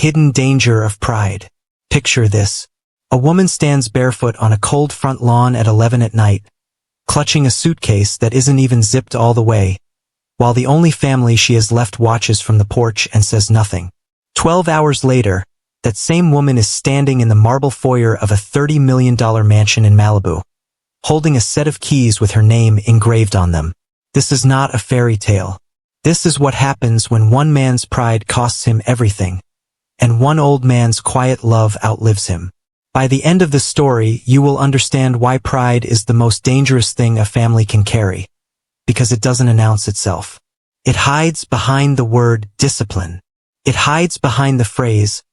hidden danger of pride. Picture this. A woman stands barefoot on a cold front lawn at 11 at night, clutching a suitcase that isn't even zipped all the way, while the only family she has left watches from the porch and says nothing. 12 hours later, that same woman is standing in the marble foyer of a $30 million mansion in Malibu, holding a set of keys with her name engraved on them. This is not a fairy tale. This is what happens when one man's pride costs him everything, and one old man's quiet love outlives him. By the end of the story, you will understand why pride is the most dangerous thing a family can carry, because it doesn't announce itself. It hides behind the word discipline. It hides behind the phrase,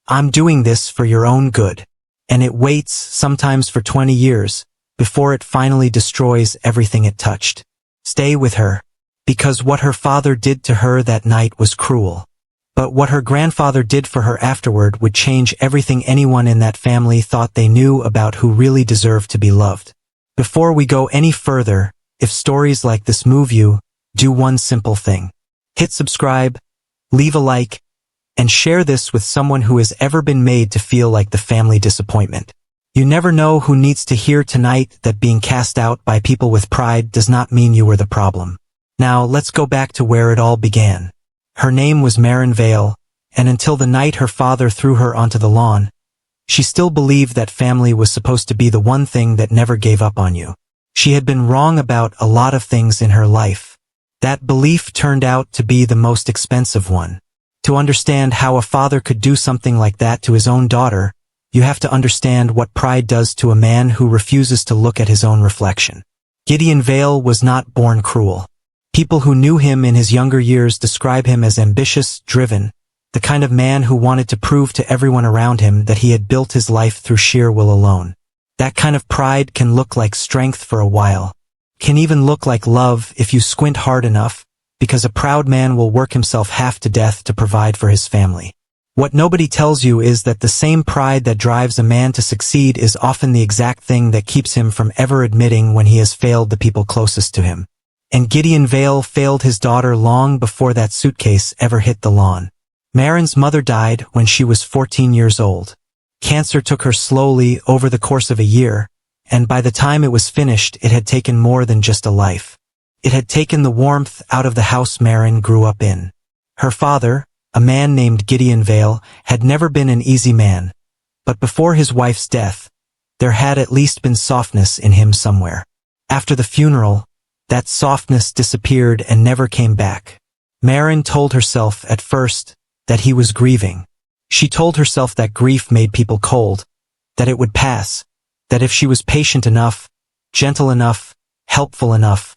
"I'm doing this for your own good," and it waits, sometimes for 20 years, before it finally destroys everything it touched. Stay with her, because what her father did to her that night was cruel. But what her grandfather did for her afterward would change everything anyone in that family thought they knew about who really deserved to be loved. Before we go any further, if stories like this move you, do one simple thing. Hit subscribe, leave a like, and share this with someone who has ever been made to feel like the family disappointment. You never know who needs to hear tonight that being cast out by people with pride does not mean you were the problem. Now let's go back to where it all began. Her name was Maren Vale, and until the night her father threw her onto the lawn, she still believed that family was supposed to be the one thing that never gave up on you. She had been wrong about a lot of things in her life. That belief turned out to be the most expensive one. To understand how a father could do something like that to his own daughter, you have to understand what pride does to a man who refuses to look at his own reflection. Gideon Vale was not born cruel. People who knew him in his younger years describe him as ambitious, driven, the kind of man who wanted to prove to everyone around him that he had built his life through sheer will alone. That kind of pride can look like strength for a while, can even look like love if you squint hard enough, because a proud man will work himself half to death to provide for his family. What nobody tells you is that the same pride that drives a man to succeed is often the exact thing that keeps him from ever admitting when he has failed the people closest to him. And Gideon Vale failed his daughter long before that suitcase ever hit the lawn. Maren's mother died when she was 14 years old. Cancer took her slowly over the course of a year, and by the time it was finished, it had taken more than just a life. It had taken the warmth out of the house Maren grew up in. Her father, a man named Gideon Vale, had never been an easy man, but before his wife's death, there had at least been softness in him somewhere. After the funeral, that softness disappeared and never came back. Maren told herself at first that he was grieving. She told herself that grief made people cold, that it would pass, that if she was patient enough, gentle enough, helpful enough,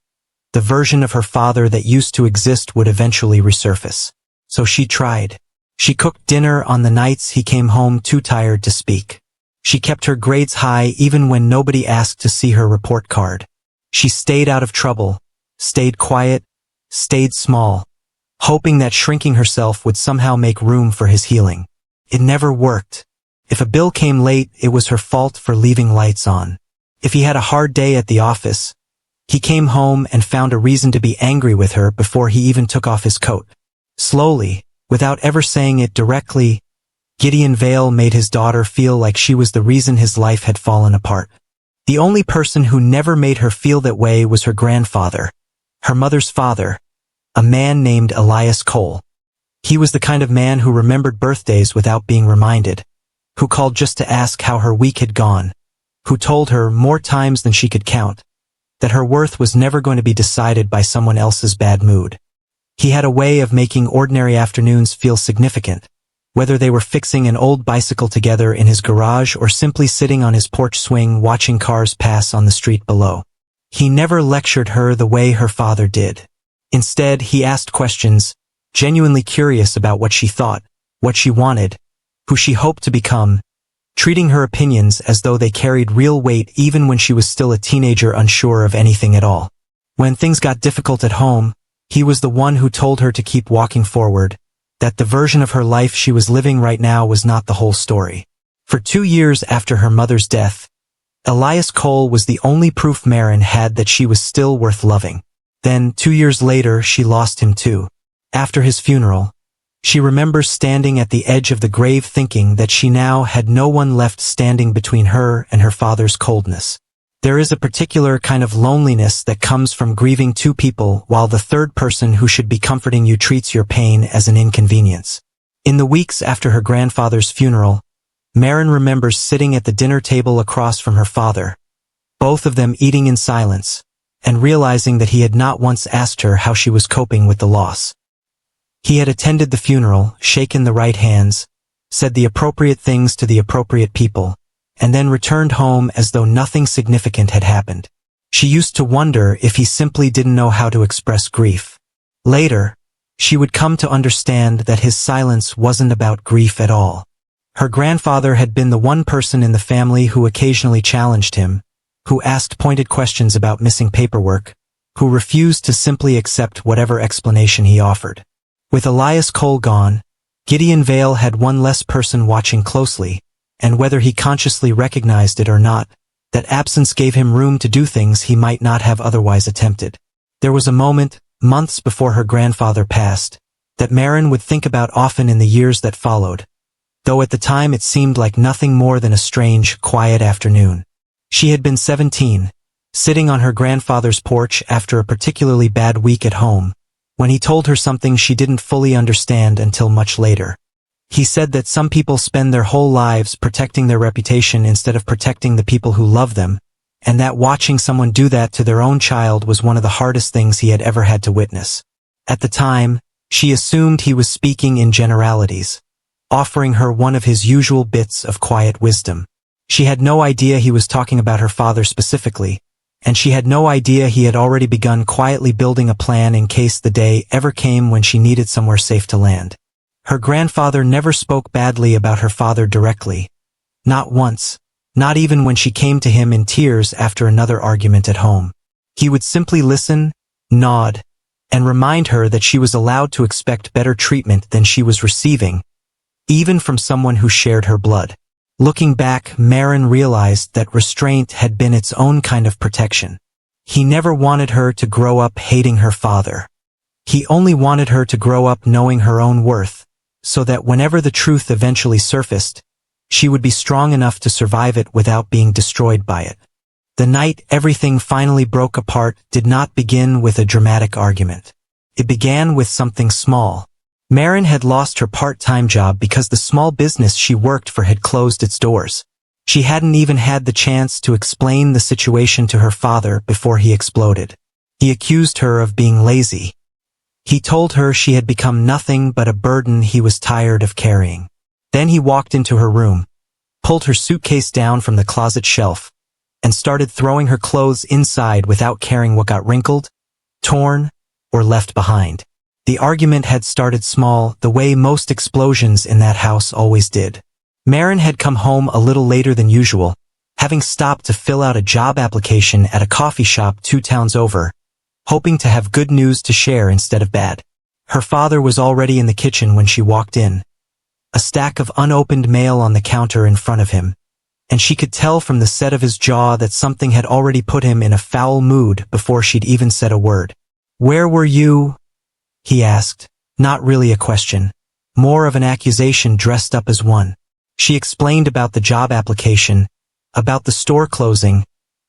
the version of her father that used to exist would eventually resurface. So she tried. She cooked dinner on the nights he came home too tired to speak. She kept her grades high even when nobody asked to see her report card. She stayed out of trouble, stayed quiet, stayed small, hoping that shrinking herself would somehow make room for his healing. It never worked. If a bill came late, it was her fault for leaving lights on. If he had a hard day at the office, he came home and found a reason to be angry with her before he even took off his coat. Slowly, without ever saying it directly, Gideon Vale made his daughter feel like she was the reason his life had fallen apart. The only person who never made her feel that way was her grandfather, her mother's father, a man named Elias Cole. He was the kind of man who remembered birthdays without being reminded, who called just to ask how her week had gone, who told her more times than she could count that her worth was never going to be decided by someone else's bad mood. He had a way of making ordinary afternoons feel significant, whether they were fixing an old bicycle together in his garage or simply sitting on his porch swing watching cars pass on the street below. He never lectured her the way her father did. Instead, he asked questions, genuinely curious about what she thought, what she wanted, who she hoped to become, treating her opinions as though they carried real weight even when she was still a teenager unsure of anything at all. When things got difficult at home, he was the one who told her to keep walking forward, that the version of her life she was living right now was not the whole story. For 2 years after her mother's death, Elias Cole was the only proof Maren had that she was still worth loving. Then, 2 years later, she lost him too. After his funeral, She remembers standing at the edge of the grave thinking that she now had no one left standing between her and her father's coldness. There is a particular kind of loneliness that comes from grieving two people while the third person who should be comforting you treats your pain as an inconvenience. In the weeks after her grandfather's funeral, Maren remembers sitting at the dinner table across from her father, both of them eating in silence, and realizing that he had not once asked her how she was coping with the loss. He had attended the funeral, shaken the right hands, said the appropriate things to the appropriate people, and then returned home as though nothing significant had happened. She used to wonder if he simply didn't know how to express grief. Later, she would come to understand that his silence wasn't about grief at all. Her grandfather had been the one person in the family who occasionally challenged him, who asked pointed questions about missing paperwork, who refused to simply accept whatever explanation he offered. With Elias Cole gone, Gideon Vale had one less person watching closely, and whether he consciously recognized it or not, that absence gave him room to do things he might not have otherwise attempted. There was a moment, months before her grandfather passed, that Maren would think about often in the years that followed, though at the time it seemed like nothing more than a strange, quiet afternoon. She had been 17, sitting on her grandfather's porch after a particularly bad week at home, when he told her something she didn't fully understand until much later. He said that some people spend their whole lives protecting their reputation instead of protecting the people who love them, and that watching someone do that to their own child was one of the hardest things he had ever had to witness. At the time, she assumed he was speaking in generalities, offering her one of his usual bits of quiet wisdom. She had no idea he was talking about her father specifically, and she had no idea he had already begun quietly building a plan in case the day ever came when she needed somewhere safe to land. Her grandfather never spoke badly about her father directly. Not once, not even when she came to him in tears after another argument at home. He would simply listen, nod, and remind her that she was allowed to expect better treatment than she was receiving, even from someone who shared her blood. Looking back, Maren realized that restraint had been its own kind of protection. He never wanted her to grow up hating her father. He only wanted her to grow up knowing her own worth, so that whenever the truth eventually surfaced, she would be strong enough to survive it without being destroyed by it. The night everything finally broke apart did not begin with a dramatic argument. It began with something small. Maren had lost her part-time job because the small business she worked for had closed its doors. She hadn't even had the chance to explain the situation to her father before he exploded. He accused her of being lazy. He told her she had become nothing but a burden he was tired of carrying. Then he walked into her room, pulled her suitcase down from the closet shelf, and started throwing her clothes inside without caring what got wrinkled, torn, or left behind. The argument had started small, the way most explosions in that house always did. Maren had come home a little later than usual, having stopped to fill out a job application at a coffee shop 2 towns over, hoping to have good news to share instead of bad. Her father was already in the kitchen when she walked in, a stack of unopened mail on the counter in front of him, and she could tell from the set of his jaw that something had already put him in a foul mood before she'd even said a word. "Where were you?" he asked, not really a question, more of an accusation dressed up as one. She explained about the job application, about the store closing,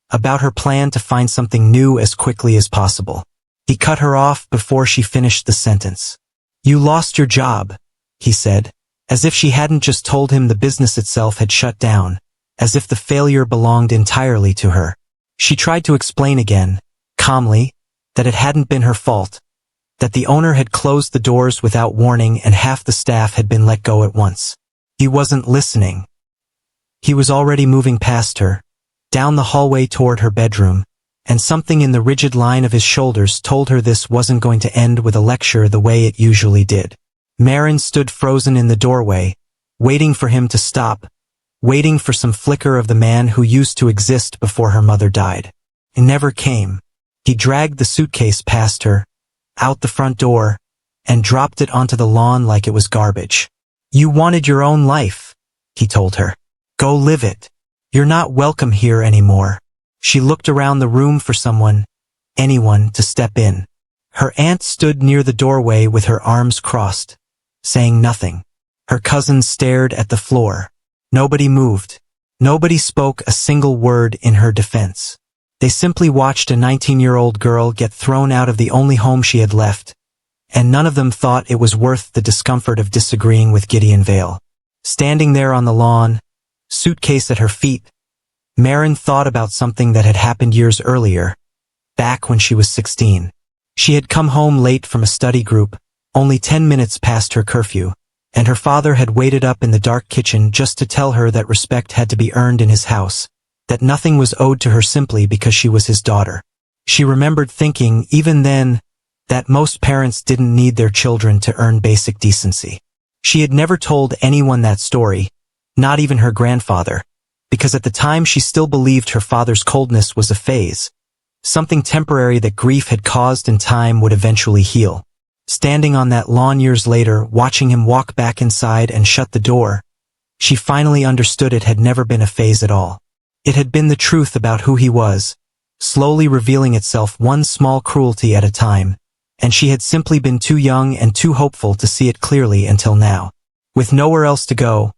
about her plan to find something new as quickly as possible. He cut her off before she finished the sentence. "You lost your job," he said, as if she hadn't just told him the business itself had shut down, as if the failure belonged entirely to her. She tried to explain again, calmly, that it hadn't been her fault, that the owner had closed the doors without warning and half the staff had been let go at once. He wasn't listening. He was already moving past her, down the hallway toward her bedroom, and something in the rigid line of his shoulders told her this wasn't going to end with a lecture the way it usually did. Maren stood frozen in the doorway, waiting for him to stop, waiting for some flicker of the man who used to exist before her mother died. It never came. He dragged the suitcase past her, out the front door, and dropped it onto the lawn like it was garbage. "You wanted your own life," he told her. "Go live it. You're not welcome here anymore." She looked around the room for someone, anyone, to step in. Her aunt stood near the doorway with her arms crossed, saying nothing. Her cousins stared at the floor. Nobody moved. Nobody spoke a single word in her defense. They simply watched a 19-year-old girl get thrown out of the only home she had left, and none of them thought it was worth the discomfort of disagreeing with Gideon Vale. Standing there on the lawn, suitcase at her feet, Maren thought about something that had happened years earlier, back when she was 16. She had come home late from a study group, only 10 minutes past her curfew, and her father had waited up in the dark kitchen just to tell her that respect had to be earned in his house, that nothing was owed to her simply because she was his daughter. She remembered thinking, even then, that most parents didn't need their children to earn basic decency. She had never told anyone that story, not even her grandfather, because at the time she still believed her father's coldness was a phase, something temporary that grief had caused and time would eventually heal. Standing on that lawn years later, watching him walk back inside and shut the door, she finally understood it had never been a phase at all. It had been the truth about who he was, slowly revealing itself one small cruelty at a time, and she had simply been too young and too hopeful to see it clearly until now. With nowhere else to go,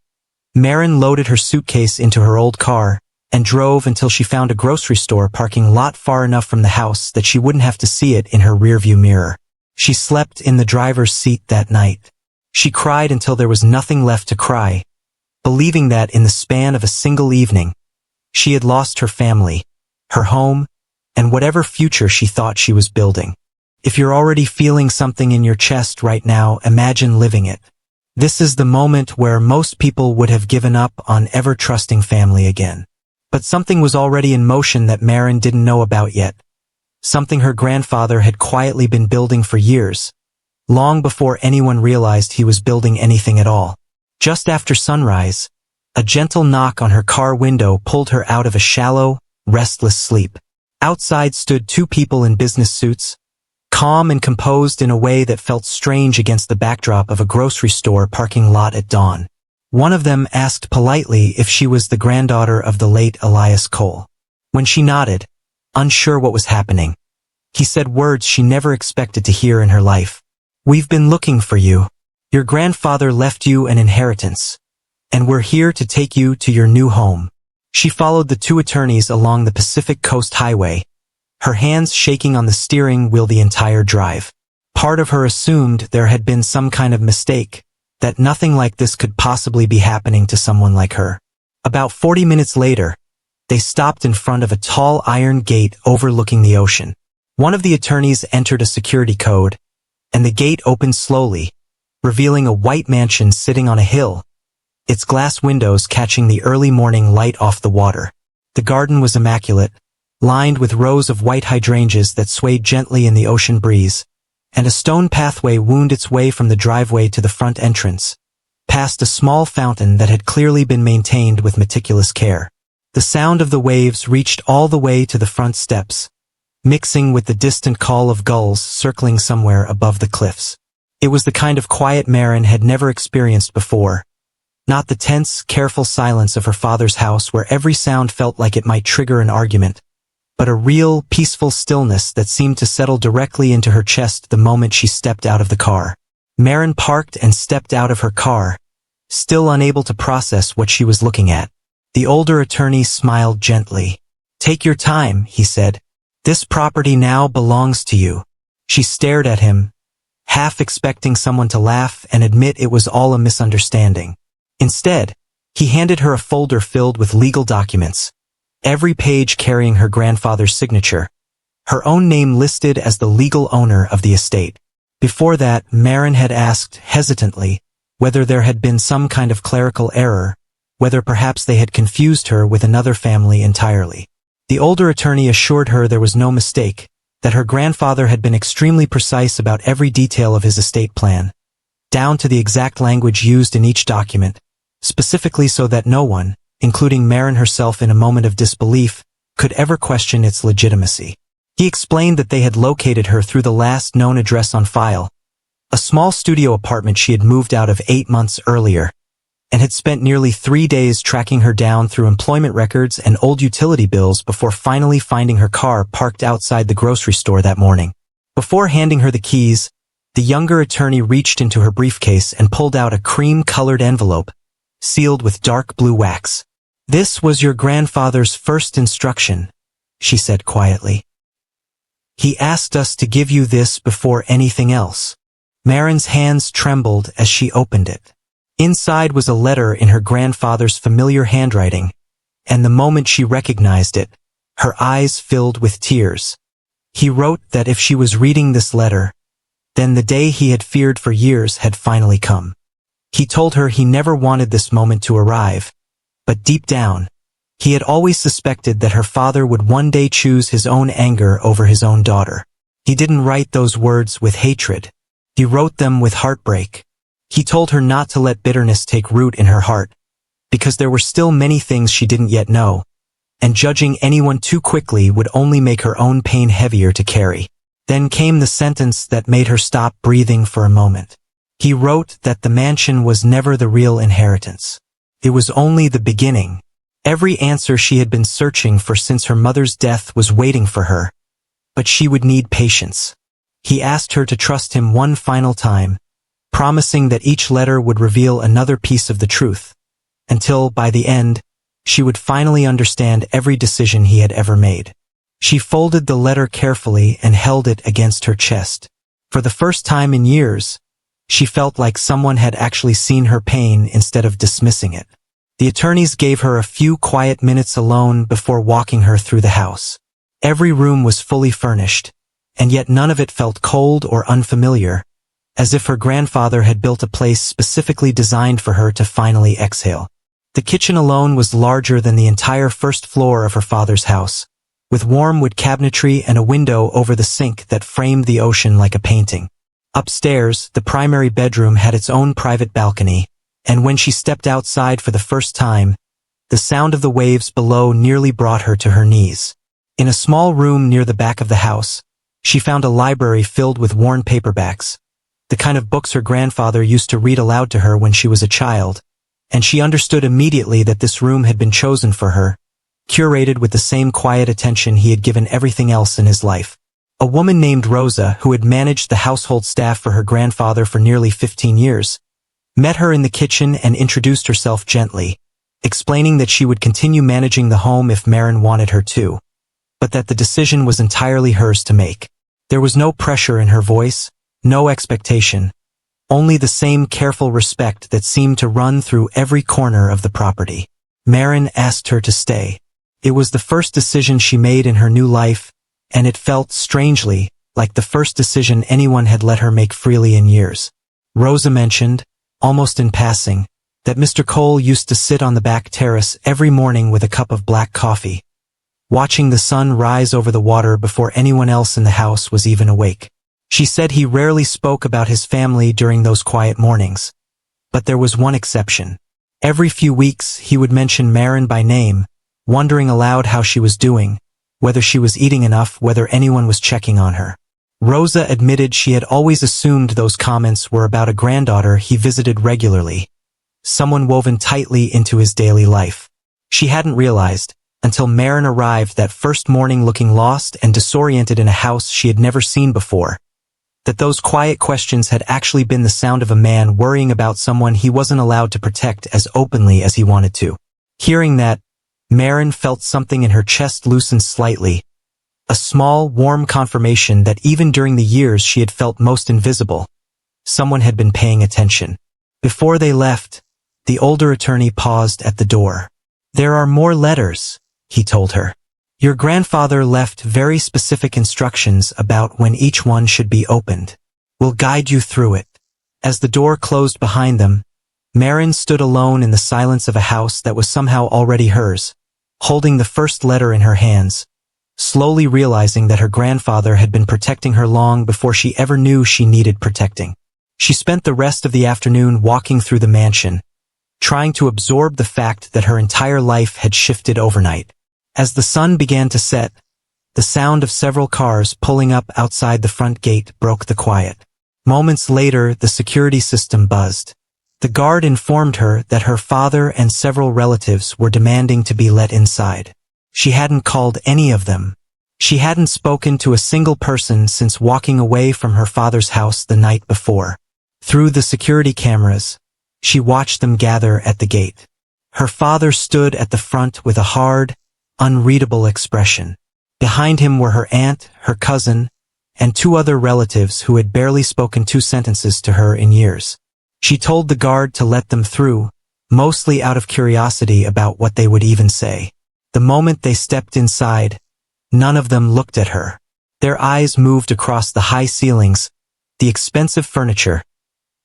Maren loaded her suitcase into her old car and drove until she found a grocery store parking lot far enough from the house that she wouldn't have to see it in her rearview mirror. She slept in the driver's seat that night. She cried until there was nothing left to cry, believing that in the span of a single evening, she had lost her family, her home, and whatever future she thought she was building. If you're already feeling something in your chest right now, imagine living it. This is the moment where most people would have given up on ever trusting family again. But something was already in motion that Maren didn't know about yet. Something her grandfather had quietly been building for years, long before anyone realized he was building anything at all. Just after sunrise, a gentle knock on her car window pulled her out of a shallow, restless sleep. Outside stood two people in business suits, calm and composed in a way that felt strange against the backdrop of a grocery store parking lot at dawn. One of them asked politely if she was the granddaughter of the late Elias Cole. When she nodded, unsure what was happening, he said words she never expected to hear in her life. "We've been looking for you. Your grandfather left you an inheritance, and we're here to take you to your new home." She followed the two attorneys along the Pacific Coast Highway, her hands shaking on the steering wheel the entire drive. Part of her assumed there had been some kind of mistake, that nothing like this could possibly be happening to someone like her. About 40 minutes later, they stopped in front of a tall iron gate overlooking the ocean. One of the attorneys entered a security code, and the gate opened slowly, revealing a white mansion sitting on a hill, its glass windows catching the early morning light off the water. The garden was immaculate, lined with rows of white hydrangeas that swayed gently in the ocean breeze, and a stone pathway wound its way from the driveway to the front entrance, past a small fountain that had clearly been maintained with meticulous care. The sound of the waves reached all the way to the front steps, mixing with the distant call of gulls circling somewhere above the cliffs. It was the kind of quiet Maren had never experienced before, not the tense, careful silence of her father's house where every sound felt like it might trigger an argument, but a real, peaceful stillness that seemed to settle directly into her chest the moment she stepped out of the car. Maren parked and stepped out of her car, still unable to process what she was looking at. The older attorney smiled gently. "Take your time," he said. "This property now belongs to you." She stared at him, half expecting someone to laugh and admit it was all a misunderstanding. Instead, he handed her a folder filled with legal documents, every page carrying her grandfather's signature, her own name listed as the legal owner of the estate. Before that, Maren had asked, hesitantly, whether there had been some kind of clerical error, whether perhaps they had confused her with another family entirely. The older attorney assured her there was no mistake, that her grandfather had been extremely precise about every detail of his estate plan, down to the exact language used in each document, specifically so that no one, including Maren herself in a moment of disbelief, could ever question its legitimacy. He explained that they had located her through the last known address on file, a small studio apartment she had moved out of 8 months earlier, and had spent nearly 3 days tracking her down through employment records and old utility bills before finally finding her car parked outside the grocery store that morning. Before handing her the keys, The younger attorney reached into her briefcase and pulled out a cream-colored envelope, sealed with dark blue wax. "This was your grandfather's first instruction," she said quietly. "He asked us to give you this before anything else." Maren's hands trembled as she opened it. Inside was a letter in her grandfather's familiar handwriting, and the moment she recognized it, her eyes filled with tears. He wrote that if she was reading this letter, then the day he had feared for years had finally come. He told her he never wanted this moment to arrive, but deep down, he had always suspected that her father would one day choose his own anger over his own daughter. He didn't write those words with hatred. He wrote them with heartbreak. He told her not to let bitterness take root in her heart, because there were still many things she didn't yet know, and judging anyone too quickly would only make her own pain heavier to carry. Then came the sentence that made her stop breathing for a moment. He wrote that the mansion was never the real inheritance. It was only the beginning. Every answer she had been searching for since her mother's death was waiting for her, but she would need patience. He asked her to trust him one final time, promising that each letter would reveal another piece of the truth, until, by the end, she would finally understand every decision he had ever made. She folded the letter carefully and held it against her chest. For the first time in years, she felt like someone had actually seen her pain instead of dismissing it. The attorneys gave her a few quiet minutes alone before walking her through the house. Every room was fully furnished, and yet none of it felt cold or unfamiliar, as if her grandfather had built a place specifically designed for her to finally exhale. The kitchen alone was larger than the entire first floor of her father's house, with warm wood cabinetry and a window over the sink that framed the ocean like a painting. Upstairs, the primary bedroom had its own private balcony, and when she stepped outside for the first time, the sound of the waves below nearly brought her to her knees. In a small room near the back of the house, she found a library filled with worn paperbacks, the kind of books her grandfather used to read aloud to her when she was a child, and she understood immediately that this room had been chosen for her, curated with the same quiet attention he had given everything else in his life. A woman named Rosa, who had managed the household staff for her grandfather for nearly 15 years, met her in the kitchen and introduced herself gently, explaining that she would continue managing the home if Maren wanted her to, but that the decision was entirely hers to make. There was no pressure in her voice, no expectation, only the same careful respect that seemed to run through every corner of the property. Maren asked her to stay. It was the first decision she made in her new life, and it felt, strangely, like the first decision anyone had let her make freely in years. Rosa mentioned, almost in passing, that Mr. Cole used to sit on the back terrace every morning with a cup of black coffee, watching the sun rise over the water before anyone else in the house was even awake. She said he rarely spoke about his family during those quiet mornings, but there was one exception. Every few weeks he would mention Maren by name, wondering aloud how she was doing, whether she was eating enough, whether anyone was checking on her. Rosa admitted she had always assumed those comments were about a granddaughter he visited regularly, someone woven tightly into his daily life. She hadn't realized, until Maren arrived that first morning looking lost and disoriented in a house she had never seen before, that those quiet questions had actually been the sound of a man worrying about someone he wasn't allowed to protect as openly as he wanted to. Hearing that, Maren felt something in her chest loosen slightly, a small, warm confirmation that even during the years she had felt most invisible, someone had been paying attention. Before they left, the older attorney paused at the door. "There are more letters," he told her. "Your grandfather left very specific instructions about when each one should be opened. We'll guide you through it." As the door closed behind them, Maren stood alone in the silence of a house that was somehow already hers, holding the first letter in her hands, slowly realizing that her grandfather had been protecting her long before she ever knew she needed protecting. She spent the rest of the afternoon walking through the mansion, trying to absorb the fact that her entire life had shifted overnight. As the sun began to set, the sound of several cars pulling up outside the front gate broke the quiet. Moments later, the security system buzzed. The guard informed her that her father and several relatives were demanding to be let inside. She hadn't called any of them, She hadn't spoken to a single person since walking away from her father's house the night before. Through the security cameras, she watched them gather at the gate. Her father stood at the front with a hard, unreadable expression. Behind him were her aunt, her cousin, and two other relatives who had barely spoken 2 sentences to her in years. She told the guard to let them through, mostly out of curiosity about what they would even say. The moment they stepped inside, none of them looked at her. Their eyes moved across the high ceilings, the expensive furniture,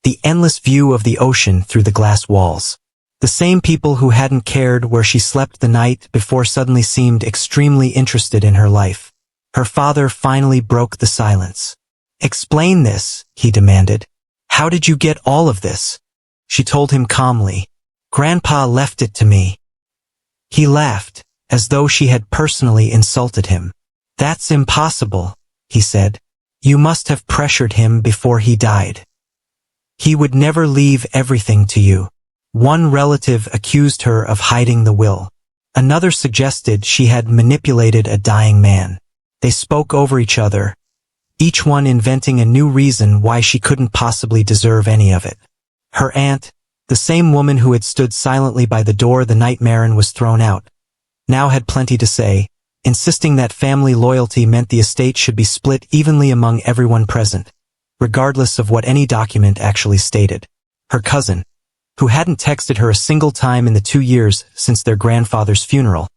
the endless view of the ocean through the glass walls. The same people who hadn't cared where she slept the night before suddenly seemed extremely interested in her life. Her father finally broke the silence. "Explain this," he demanded. "How did you get all of this?" She told him calmly. "Grandpa left it to me." He laughed, as though she had personally insulted him. "That's impossible," he said. "You must have pressured him before he died. He would never leave everything to you." One relative accused her of hiding the will. Another suggested she had manipulated a dying man. They spoke over each other, each one inventing a new reason why she couldn't possibly deserve any of it. Her aunt, the same woman who had stood silently by the door the night Maren was thrown out, now had plenty to say, insisting that family loyalty meant the estate should be split evenly among everyone present, regardless of what any document actually stated. Her cousin, who hadn't texted her a single time in the 2 years since their grandfather's funeral,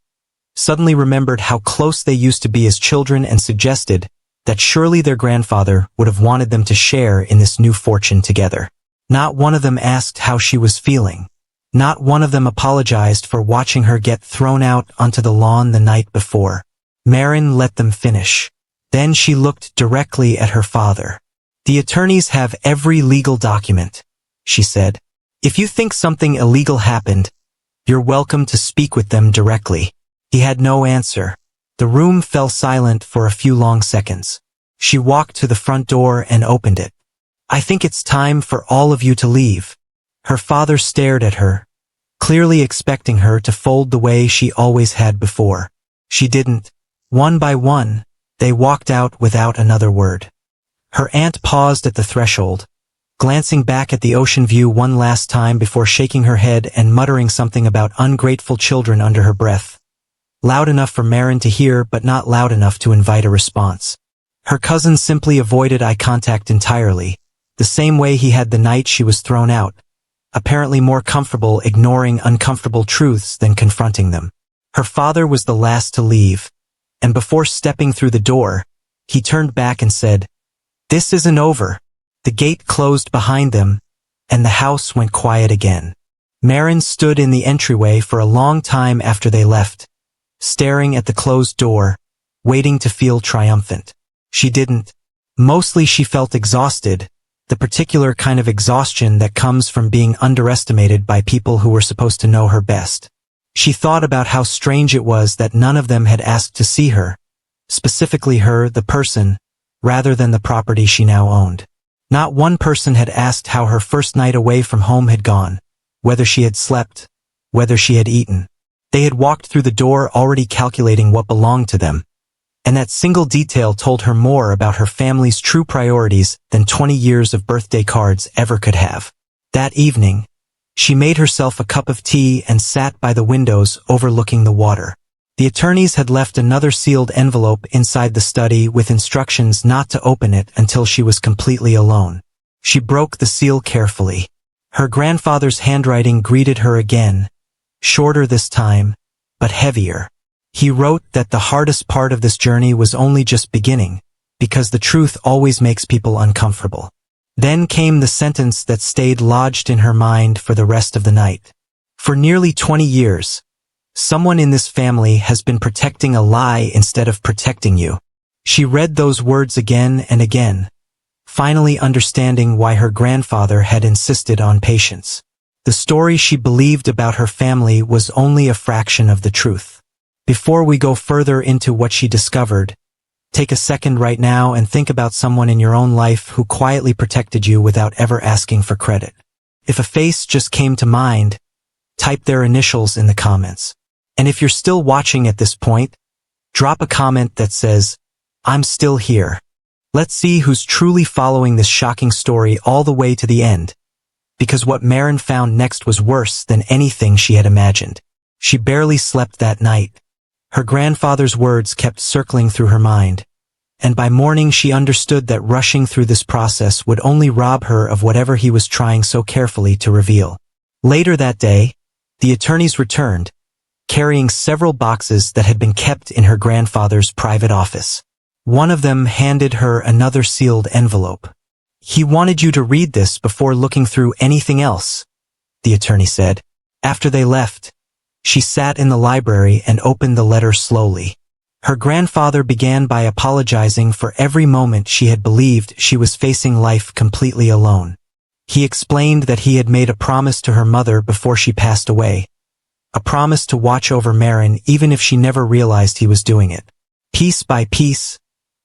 suddenly remembered how close they used to be as children and suggested that surely their grandfather would have wanted them to share in this new fortune together. Not one of them asked how she was feeling. Not one of them apologized for watching her get thrown out onto the lawn the night before. Maren let them finish. Then she looked directly at her father. "The attorneys have every legal document," she said. "If you think something illegal happened, you're welcome to speak with them directly." He had no answer. The room fell silent for a few long seconds. She walked to the front door and opened it. "I think it's time for all of you to leave." Her father stared at her, clearly expecting her to fold the way she always had before. She didn't. One by one, they walked out without another word. Her aunt paused at the threshold, glancing back at the ocean view one last time before shaking her head and muttering something about ungrateful children under her breath. Loud enough for Maren to hear but not loud enough to invite a response. Her cousin simply avoided eye contact entirely, the same way he had the night she was thrown out, apparently more comfortable ignoring uncomfortable truths than confronting them. Her father was the last to leave, and before stepping through the door, he turned back and said, "This isn't over." The gate closed behind them, and the house went quiet again. Maren stood in the entryway for a long time after they left, staring at the closed door, waiting to feel triumphant. She didn't. Mostly she felt exhausted, the particular kind of exhaustion that comes from being underestimated by people who were supposed to know her best. She thought about how strange it was that none of them had asked to see her, specifically her, the person, rather than the property she now owned. Not one person had asked how her first night away from home had gone, whether she had slept, whether she had eaten. They had walked through the door already calculating what belonged to them, and that single detail told her more about her family's true priorities than 20 years of birthday cards ever could have. That evening, she made herself a cup of tea and sat by the windows overlooking the water. The attorneys had left another sealed envelope inside the study with instructions not to open it until she was completely alone. She broke the seal carefully. Her grandfather's handwriting greeted her again, shorter this time, but heavier. He wrote that the hardest part of this journey was only just beginning, because the truth always makes people uncomfortable. Then came the sentence that stayed lodged in her mind for the rest of the night. For nearly 20 years, someone in this family has been protecting a lie instead of protecting you. She read those words again and again, finally understanding why her grandfather had insisted on patience. The story she believed about her family was only a fraction of the truth. Before we go further into what she discovered, take a second right now and think about someone in your own life who quietly protected you without ever asking for credit. If a face just came to mind, type their initials in the comments. And if you're still watching at this point, Drop a comment that says, "I'm still here." Let's see who's truly following this shocking story all the way to the end. Because what Maren found next was worse than anything she had imagined. She barely slept that night. Her grandfather's words kept circling through her mind. And by morning she understood that rushing through this process would only rob her of whatever he was trying so carefully to reveal. Later that day, the attorneys returned, carrying several boxes that had been kept in her grandfather's private office. One of them handed her another sealed envelope. "He wanted you to read this before looking through anything else," the attorney said. After they left, she sat in the library and opened the letter slowly. Her grandfather began by apologizing for every moment she had believed she was facing life completely alone. He explained that he had made a promise to her mother before she passed away. A promise to watch over Maren even if she never realized he was doing it. Piece by piece,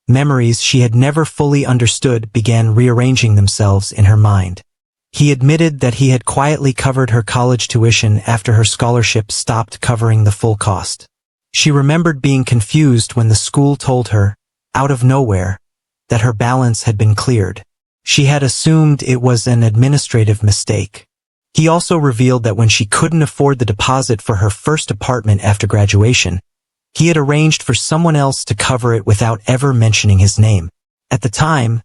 memories she had never fully understood began rearranging themselves in her mind. He admitted that he had quietly covered her college tuition after her scholarship stopped covering the full cost. She remembered being confused when the school told her, out of nowhere, that her balance had been cleared. She had assumed it was an administrative mistake. He also revealed that when she couldn't afford the deposit for her first apartment after graduation, he had arranged for someone else to cover it without ever mentioning his name. At the time,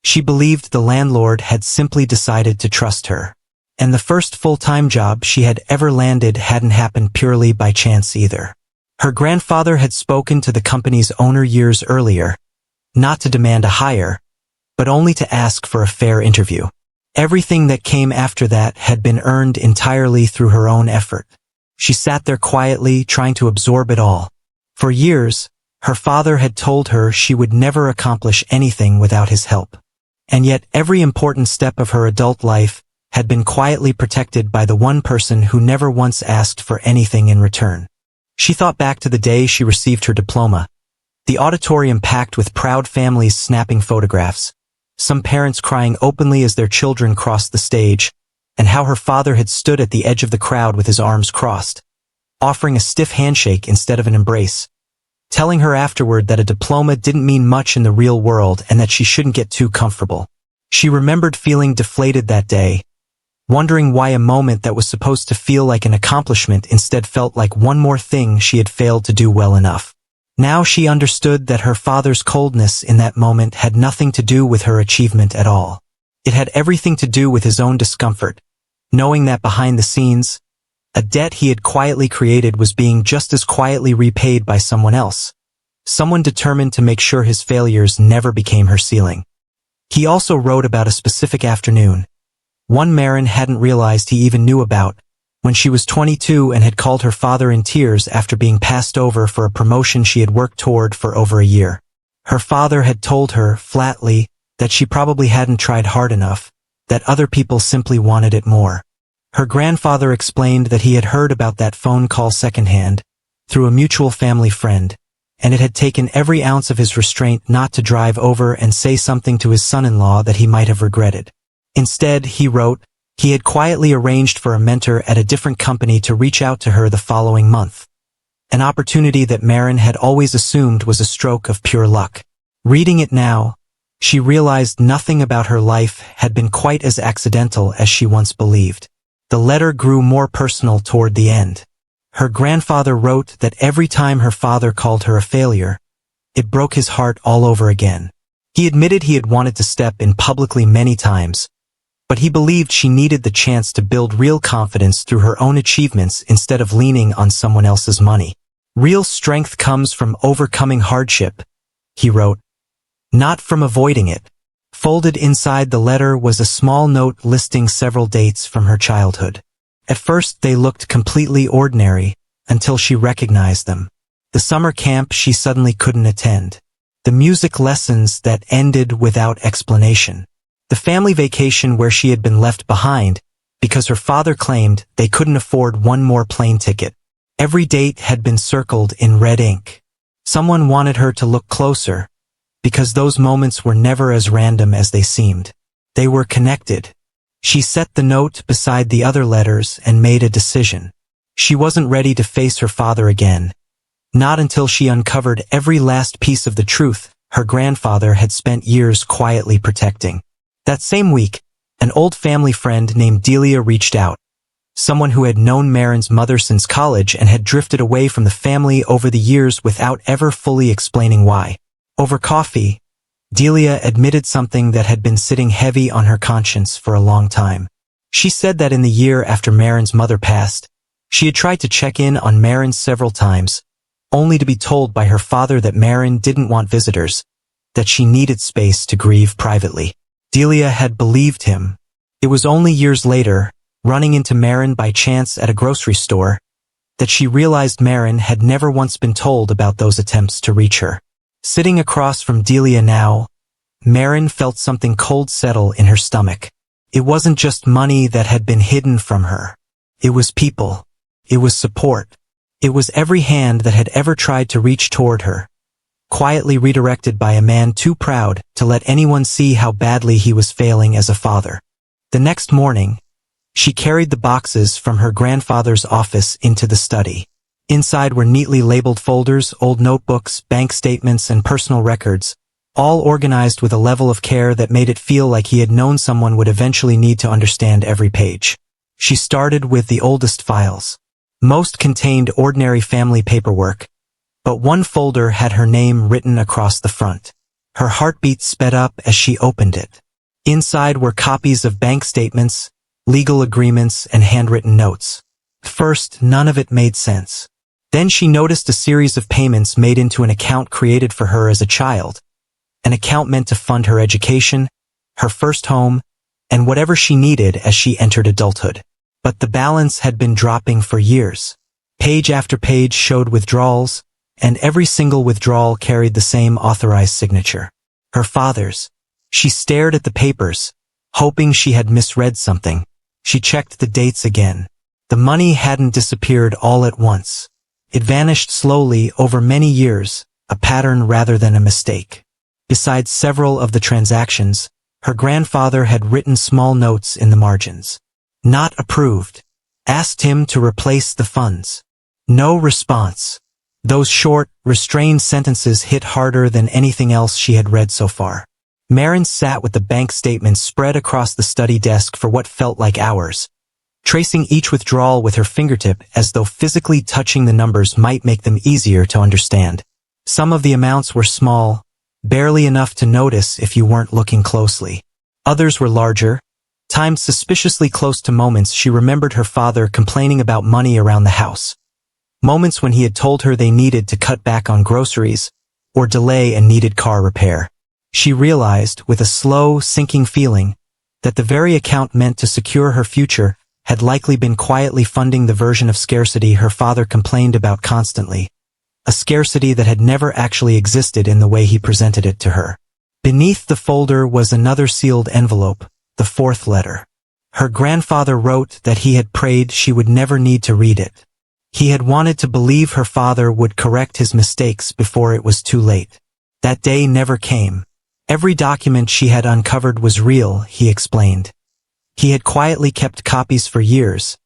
she believed the landlord had simply decided to trust her. And the first full-time job she had ever landed hadn't happened purely by chance either. Her grandfather had spoken to the company's owner years earlier, not to demand a hire, but only to ask for a fair interview. Everything that came after that had been earned entirely through her own effort. She sat there quietly, trying to absorb it all. For years, her father had told her she would never accomplish anything without his help. And yet every important step of her adult life had been quietly protected by the one person who never once asked for anything in return. She thought back to the day she received her diploma, the auditorium packed with proud families snapping photographs, some parents crying openly as their children crossed the stage, and how her father had stood at the edge of the crowd with his arms crossed, offering a stiff handshake instead of an embrace, telling her afterward that a diploma didn't mean much in the real world and that she shouldn't get too comfortable. She remembered feeling deflated that day, wondering why a moment that was supposed to feel like an accomplishment instead felt like one more thing she had failed to do well enough. Now she understood that her father's coldness in that moment had nothing to do with her achievement at all. It had everything to do with his own discomfort, knowing that behind the scenes, a debt he had quietly created was being just as quietly repaid by someone else, someone determined to make sure his failures never became her ceiling. He also wrote about a specific afternoon, one Maren hadn't realized he even knew about, when she was 22 and had called her father in tears after being passed over for a promotion she had worked toward for over a year. Her father had told her, flatly, that she probably hadn't tried hard enough, that other people simply wanted it more. Her grandfather explained that he had heard about that phone call secondhand, through a mutual family friend, and it had taken every ounce of his restraint not to drive over and say something to his son-in-law that he might have regretted. Instead, he wrote, he had quietly arranged for a mentor at a different company to reach out to her the following month. An opportunity that Maren had always assumed was a stroke of pure luck. Reading it now, she realized nothing about her life had been quite as accidental as she once believed. The letter grew more personal toward the end. Her grandfather wrote that every time her father called her a failure, it broke his heart all over again. He admitted he had wanted to step in publicly many times, but he believed she needed the chance to build real confidence through her own achievements instead of leaning on someone else's money. Real strength comes from overcoming hardship, he wrote, not from avoiding it. Folded inside the letter was a small note listing several dates from her childhood. At first they looked completely ordinary, until she recognized them. The summer camp she suddenly couldn't attend. The music lessons that ended without explanation. The family vacation where she had been left behind, because her father claimed they couldn't afford one more plane ticket. Every date had been circled in red ink. Someone wanted her to look closer, because those moments were never as random as they seemed. They were connected. She set the note beside the other letters and made a decision. She wasn't ready to face her father again, Not until she uncovered every last piece of the truth her grandfather had spent years quietly protecting. That same week, an old family friend named Delia reached out. Someone who had known Maren's mother since college and had drifted away from the family over the years without ever fully explaining why. Over coffee, Delia admitted something that had been sitting heavy on her conscience for a long time. She said that in the year after Maren's mother passed, she had tried to check in on Maren several times, only to be told by her father that Maren didn't want visitors, that she needed space to grieve privately. Delia had believed him. It was only years later, running into Maren by chance at a grocery store, that she realized Maren had never once been told about those attempts to reach her. Sitting across from Delia now, Maren felt something cold settle in her stomach. It wasn't just money that had been hidden from her. It was people. It was support. It was every hand that had ever tried to reach toward her, quietly redirected by a man too proud to let anyone see how badly he was failing as a father. The next morning, she carried the boxes from her grandfather's office into the study. Inside were neatly labeled folders, old notebooks, bank statements, and personal records, all organized with a level of care that made it feel like he had known someone would eventually need to understand every page. She started with the oldest files. Most contained ordinary family paperwork, but one folder had her name written across the front. Her heartbeat sped up as she opened it. Inside were copies of bank statements, legal agreements, and handwritten notes. First, none of it made sense. Then she noticed a series of payments made into an account created for her as a child, an account meant to fund her education, her first home, and whatever she needed as she entered adulthood. But the balance had been dropping for years. Page after page showed withdrawals, and every single withdrawal carried the same authorized signature. Her father's. She stared at the papers, hoping she had misread something. She checked the dates again. The money hadn't disappeared all at once. It vanished slowly over many years, a pattern rather than a mistake. Besides several of the transactions, her grandfather had written small notes in the margins. Not approved. Asked him to replace the funds. No response. Those short, restrained sentences hit harder than anything else she had read so far. Maren sat with the bank statements spread across the study desk for what felt like hours, tracing each withdrawal with her fingertip as though physically touching the numbers might make them easier to understand. Some of the amounts were small, barely enough to notice if you weren't looking closely. Others were larger, timed suspiciously close to moments she remembered her father complaining about money around the house. Moments when he had told her they needed to cut back on groceries, or delay a needed car repair. She realized, with a slow, sinking feeling, that the very account meant to secure her future had likely been quietly funding the version of scarcity her father complained about constantly, a scarcity that had never actually existed in the way he presented it to her. Beneath the folder was another sealed envelope, the fourth letter. Her grandfather wrote that he had prayed she would never need to read it. He had wanted to believe her father would correct his mistakes before it was too late. That day never came. Every document she had uncovered was real, he explained. He had quietly kept copies for years,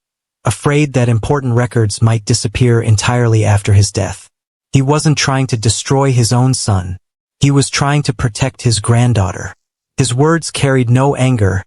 afraid that important records might disappear entirely after his death. He wasn't trying to destroy his own son. He was trying to protect his granddaughter. His words carried no anger,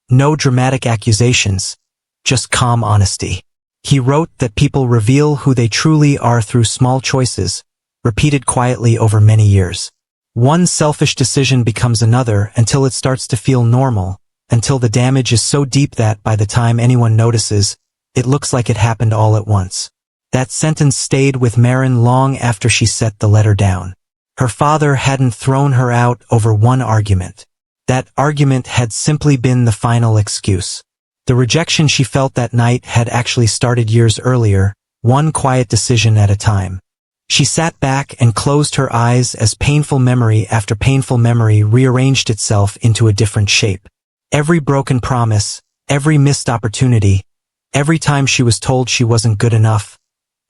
no dramatic accusations, just calm honesty. He wrote that people reveal who they truly are through small choices, repeated quietly over many years. One selfish decision becomes another until it starts to feel normal, until the damage is so deep that by the time anyone notices, it looks like it happened all at once. That sentence stayed with Maren long after she set the letter down. Her father hadn't thrown her out over one argument. That argument had simply been the final excuse. The rejection she felt that night had actually started years earlier, one quiet decision at a time. She sat back and closed her eyes as painful memory after painful memory rearranged itself into a different shape. Every broken promise, every missed opportunity, every time she was told she wasn't good enough,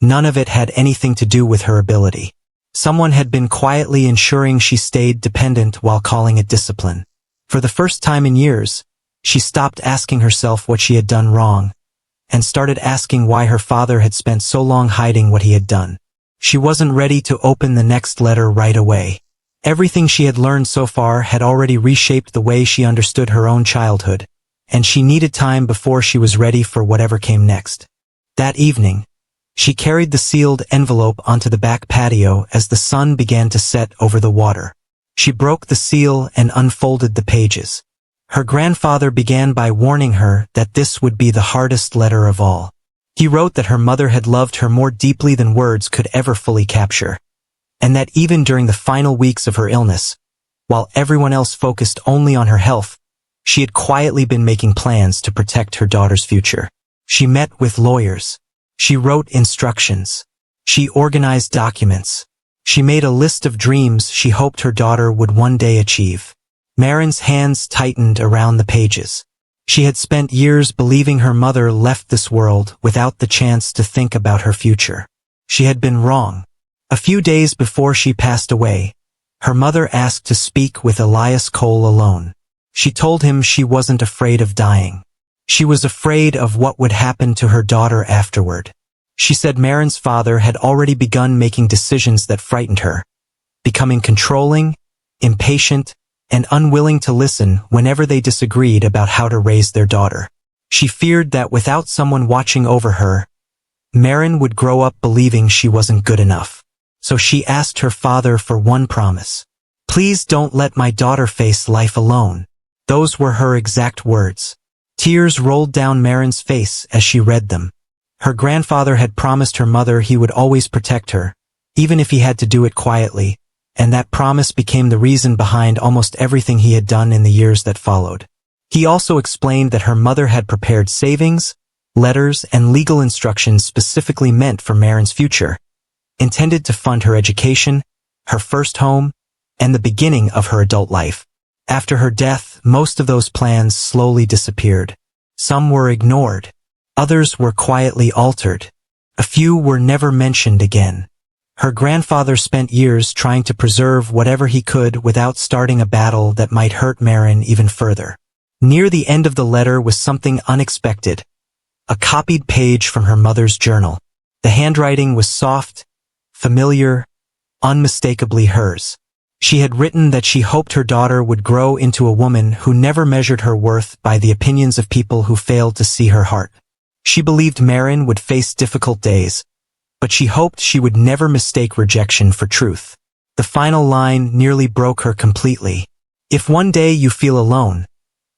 none of it had anything to do with her ability. Someone had been quietly ensuring she stayed dependent while calling it discipline. For the first time in years, she stopped asking herself what she had done wrong, and started asking why her father had spent so long hiding what he had done. She wasn't ready to open the next letter right away. Everything she had learned so far had already reshaped the way she understood her own childhood, and she needed time before she was ready for whatever came next. That evening, she carried the sealed envelope onto the back patio as the sun began to set over the water. She broke the seal and unfolded the pages. Her grandfather began by warning her that this would be the hardest letter of all. He wrote that her mother had loved her more deeply than words could ever fully capture, and that even during the final weeks of her illness, while everyone else focused only on her health, she had quietly been making plans to protect her daughter's future. She met with lawyers. She wrote instructions. She organized documents. She made a list of dreams she hoped her daughter would one day achieve. Maren's hands tightened around the pages. She had spent years believing her mother left this world without the chance to think about her future. She had been wrong. A few days before she passed away, her mother asked to speak with Elias Cole alone. She told him she wasn't afraid of dying. She was afraid of what would happen to her daughter afterward. She said Maren's father had already begun making decisions that frightened her, becoming controlling, impatient, and unwilling to listen whenever they disagreed about how to raise their daughter. She feared that without someone watching over her, Maren would grow up believing she wasn't good enough. So she asked her father for one promise. "Please don't let my daughter face life alone." Those were her exact words. Tears rolled down Maren's face as she read them. Her grandfather had promised her mother he would always protect her, even if he had to do it quietly, and that promise became the reason behind almost everything he had done in the years that followed. He also explained that her mother had prepared savings, letters, and legal instructions specifically meant for Maren's future, intended to fund her education, her first home, and the beginning of her adult life. After her death, most of those plans slowly disappeared. Some were ignored. Others were quietly altered. A few were never mentioned again. Her grandfather spent years trying to preserve whatever he could without starting a battle that might hurt Maren even further. Near the end of the letter was something unexpected. A copied page from her mother's journal. The handwriting was soft, familiar, unmistakably hers. She had written that she hoped her daughter would grow into a woman who never measured her worth by the opinions of people who failed to see her heart. She believed Maren would face difficult days, but she hoped she would never mistake rejection for truth. The final line nearly broke her completely. "If one day you feel alone,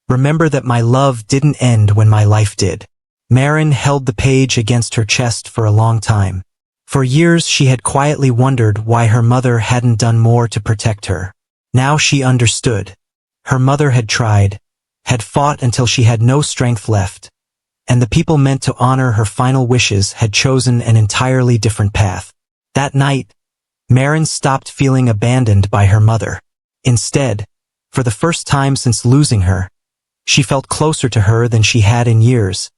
remember that my love didn't end when my life did." Maren held the page against her chest for a long time. For years she had quietly wondered why her mother hadn't done more to protect her. Now she understood. Her mother had tried, had fought until she had no strength left, and the people meant to honor her final wishes had chosen an entirely different path. That night, Maren stopped feeling abandoned by her mother. Instead, for the first time since losing her, she felt closer to her than she had in years,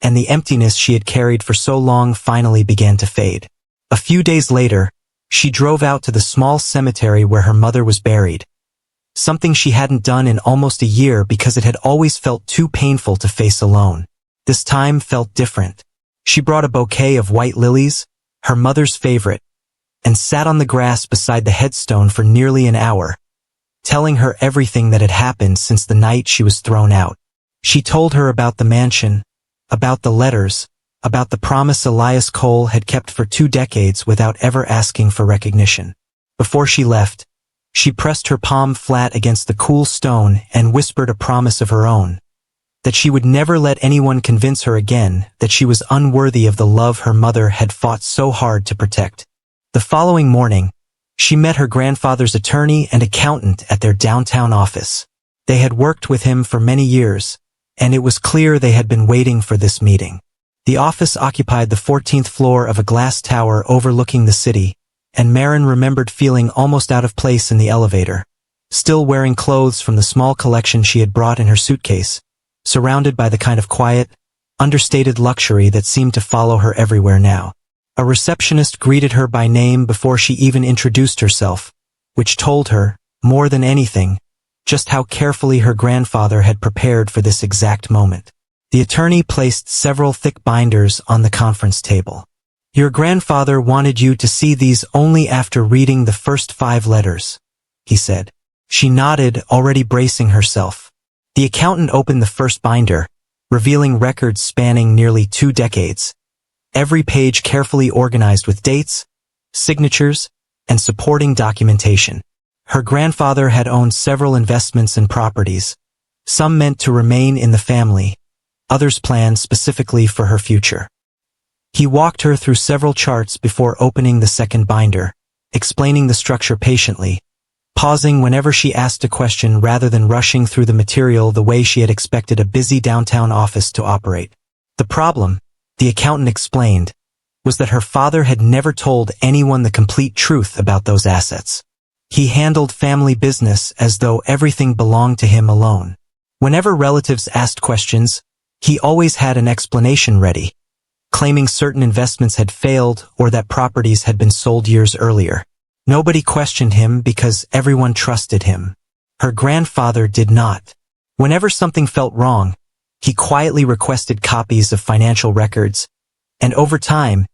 and the emptiness she had carried for so long finally began to fade. A few days later, she drove out to the small cemetery where her mother was buried, something she hadn't done in almost a year because it had always felt too painful to face alone. This time felt different. She brought a bouquet of white lilies, her mother's favorite, and sat on the grass beside the headstone for nearly an hour, telling her everything that had happened since the night she was thrown out. She told her about the mansion, about the letters, about the promise Elias Cole had kept for 2 decades without ever asking for recognition. Before she left, she pressed her palm flat against the cool stone and whispered a promise of her own, that she would never let anyone convince her again that she was unworthy of the love her mother had fought so hard to protect. The following morning, she met her grandfather's attorney and accountant at their downtown office. They had worked with him for many years, and it was clear they had been waiting for this meeting. The office occupied the 14th floor of a glass tower overlooking the city, and Maren remembered feeling almost out of place in the elevator, still wearing clothes from the small collection she had brought in her suitcase, surrounded by the kind of quiet, understated luxury that seemed to follow her everywhere now. A receptionist greeted her by name before she even introduced herself, which told her, more than anything, just how carefully her grandfather had prepared for this exact moment. The attorney placed several thick binders on the conference table. "Your grandfather wanted you to see these only after reading the first 5 letters," he said. She nodded, already bracing herself. The accountant opened the first binder, revealing records spanning nearly 2 decades. Every page carefully organized with dates, signatures, and supporting documentation. Her grandfather had owned several investments and properties, some meant to remain in the family, others planned specifically for her future. He walked her through several charts before opening the second binder, explaining the structure patiently, pausing whenever she asked a question rather than rushing through the material the way she had expected a busy downtown office to operate. The problem, the accountant explained, was that her father had never told anyone the complete truth about those assets. He handled family business as though everything belonged to him alone. Whenever relatives asked questions, he always had an explanation ready, claiming certain investments had failed or that properties had been sold years earlier. Nobody questioned him because everyone trusted him. Her grandfather did not. Whenever something felt wrong, he quietly requested copies of financial records, and over time,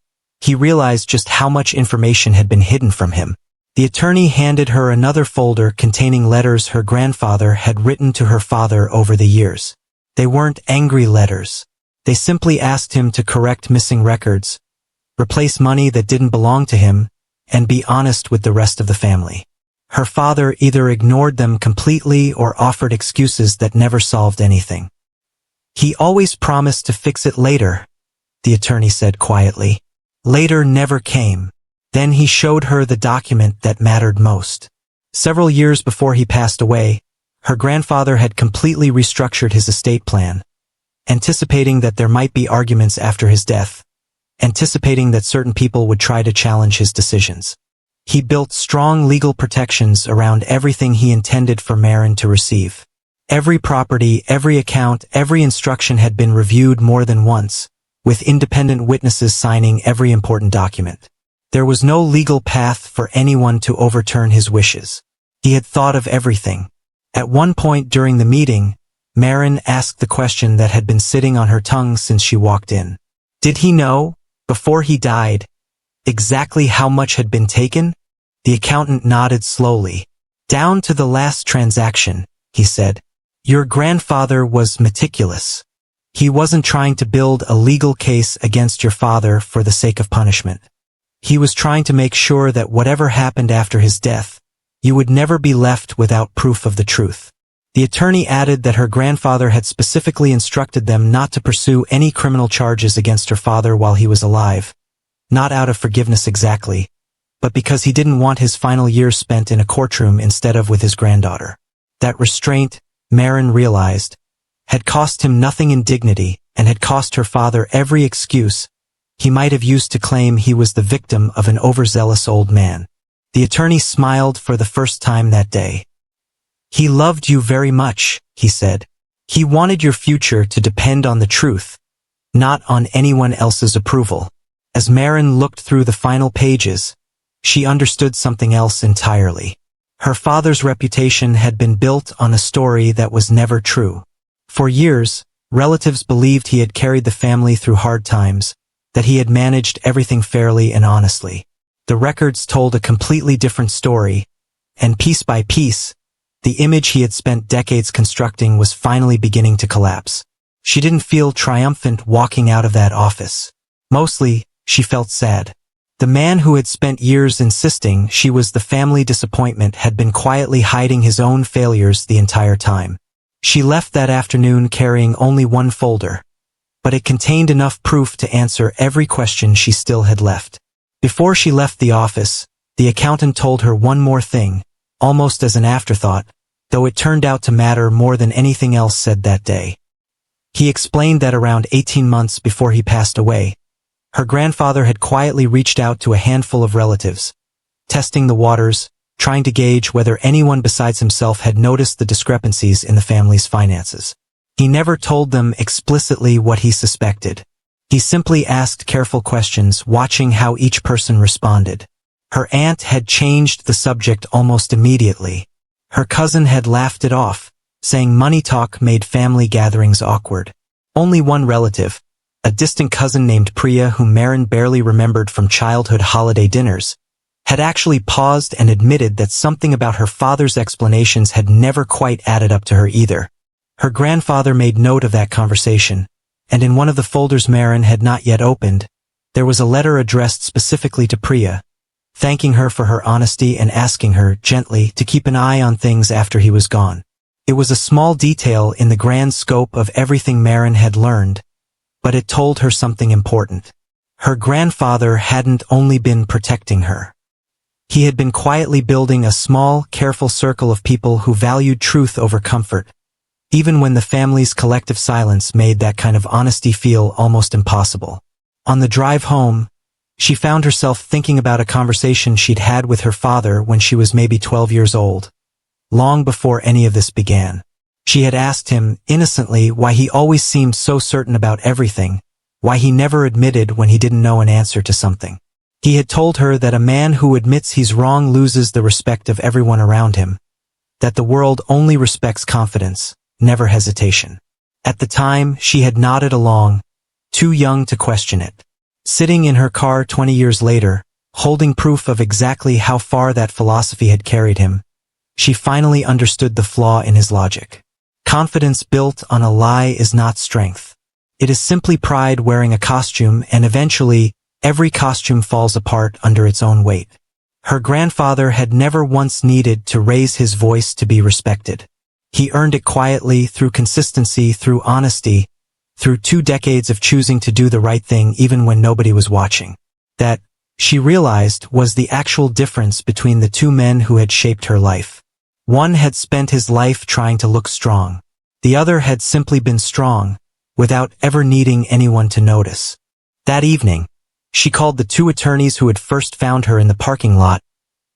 he realized just how much information had been hidden from him. The attorney handed her another folder containing letters her grandfather had written to her father over the years. They weren't angry letters. They simply asked him to correct missing records, replace money that didn't belong to him, and be honest with the rest of the family. Her father either ignored them completely or offered excuses that never solved anything. "He always promised to fix it later," the attorney said quietly. Later never came. Then he showed her the document that mattered most. Several years before he passed away, her grandfather had completely restructured his estate plan, anticipating that there might be arguments after his death, anticipating that certain people would try to challenge his decisions. He built strong legal protections around everything he intended for Maren to receive. Every property, every account, every instruction had been reviewed more than once, with independent witnesses signing every important document. There was no legal path for anyone to overturn his wishes. He had thought of everything. At one point during the meeting, Maren asked the question that had been sitting on her tongue since she walked in. Did he know, before he died, exactly how much had been taken? The accountant nodded slowly. "Down to the last transaction," he said. "Your grandfather was meticulous. He wasn't trying to build a legal case against your father for the sake of punishment. He was trying to make sure that whatever happened after his death, you would never be left without proof of the truth." The attorney added that her grandfather had specifically instructed them not to pursue any criminal charges against her father while he was alive, not out of forgiveness exactly, but because he didn't want his final years spent in a courtroom instead of with his granddaughter. That restraint, Maren realized, had cost him nothing in dignity and had cost her father every excuse he might have used to claim he was the victim of an overzealous old man. The attorney smiled for the first time that day. "He loved you very much," he said. "He wanted your future to depend on the truth, not on anyone else's approval." As Maren looked through the final pages, she understood something else entirely. Her father's reputation had been built on a story that was never true. For years, relatives believed he had carried the family through hard times, that he had managed everything fairly and honestly. The records told a completely different story, and piece by piece, the image he had spent decades constructing was finally beginning to collapse. She didn't feel triumphant walking out of that office. Mostly, she felt sad. The man who had spent years insisting she was the family disappointment had been quietly hiding his own failures the entire time. She left that afternoon carrying only one folder, but it contained enough proof to answer every question she still had left. Before she left the office, the accountant told her one more thing, almost as an afterthought, though it turned out to matter more than anything else said that day. He explained that around 18 months before he passed away, her grandfather had quietly reached out to a handful of relatives, testing the waters, trying to gauge whether anyone besides himself had noticed the discrepancies in the family's finances. He never told them explicitly what he suspected. He simply asked careful questions, watching how each person responded. Her aunt had changed the subject almost immediately. Her cousin had laughed it off, saying money talk made family gatherings awkward. Only one relative, a distant cousin named Priya whom Maren barely remembered from childhood holiday dinners, had actually paused and admitted that something about her father's explanations had never quite added up to her either. Her grandfather made note of that conversation, and in one of the folders Maren had not yet opened, there was a letter addressed specifically to Priya, thanking her for her honesty and asking her, gently, to keep an eye on things after he was gone. It was a small detail in the grand scope of everything Maren had learned, but it told her something important. Her grandfather hadn't only been protecting her. He had been quietly building a small, careful circle of people who valued truth over comfort, even when the family's collective silence made that kind of honesty feel almost impossible. On the drive home, she found herself thinking about a conversation she'd had with her father when she was maybe 12 years old, long before any of this began. She had asked him, innocently, why he always seemed so certain about everything, why he never admitted when he didn't know an answer to something. He had told her that a man who admits he's wrong loses the respect of everyone around him, that the world only respects confidence, never hesitation. At the time, she had nodded along, too young to question it. Sitting in her car 20 years later, holding proof of exactly how far that philosophy had carried him, she finally understood the flaw in his logic. Confidence built on a lie is not strength. It is simply pride wearing a costume, and eventually, every costume falls apart under its own weight. Her grandfather had never once needed to raise his voice to be respected. He earned it quietly, through consistency, through honesty, through 2 decades of choosing to do the right thing even when nobody was watching. That, she realized, was the actual difference between the 2 men who had shaped her life. One had spent his life trying to look strong. The other had simply been strong, without ever needing anyone to notice. That evening, she called the 2 attorneys who had first found her in the parking lot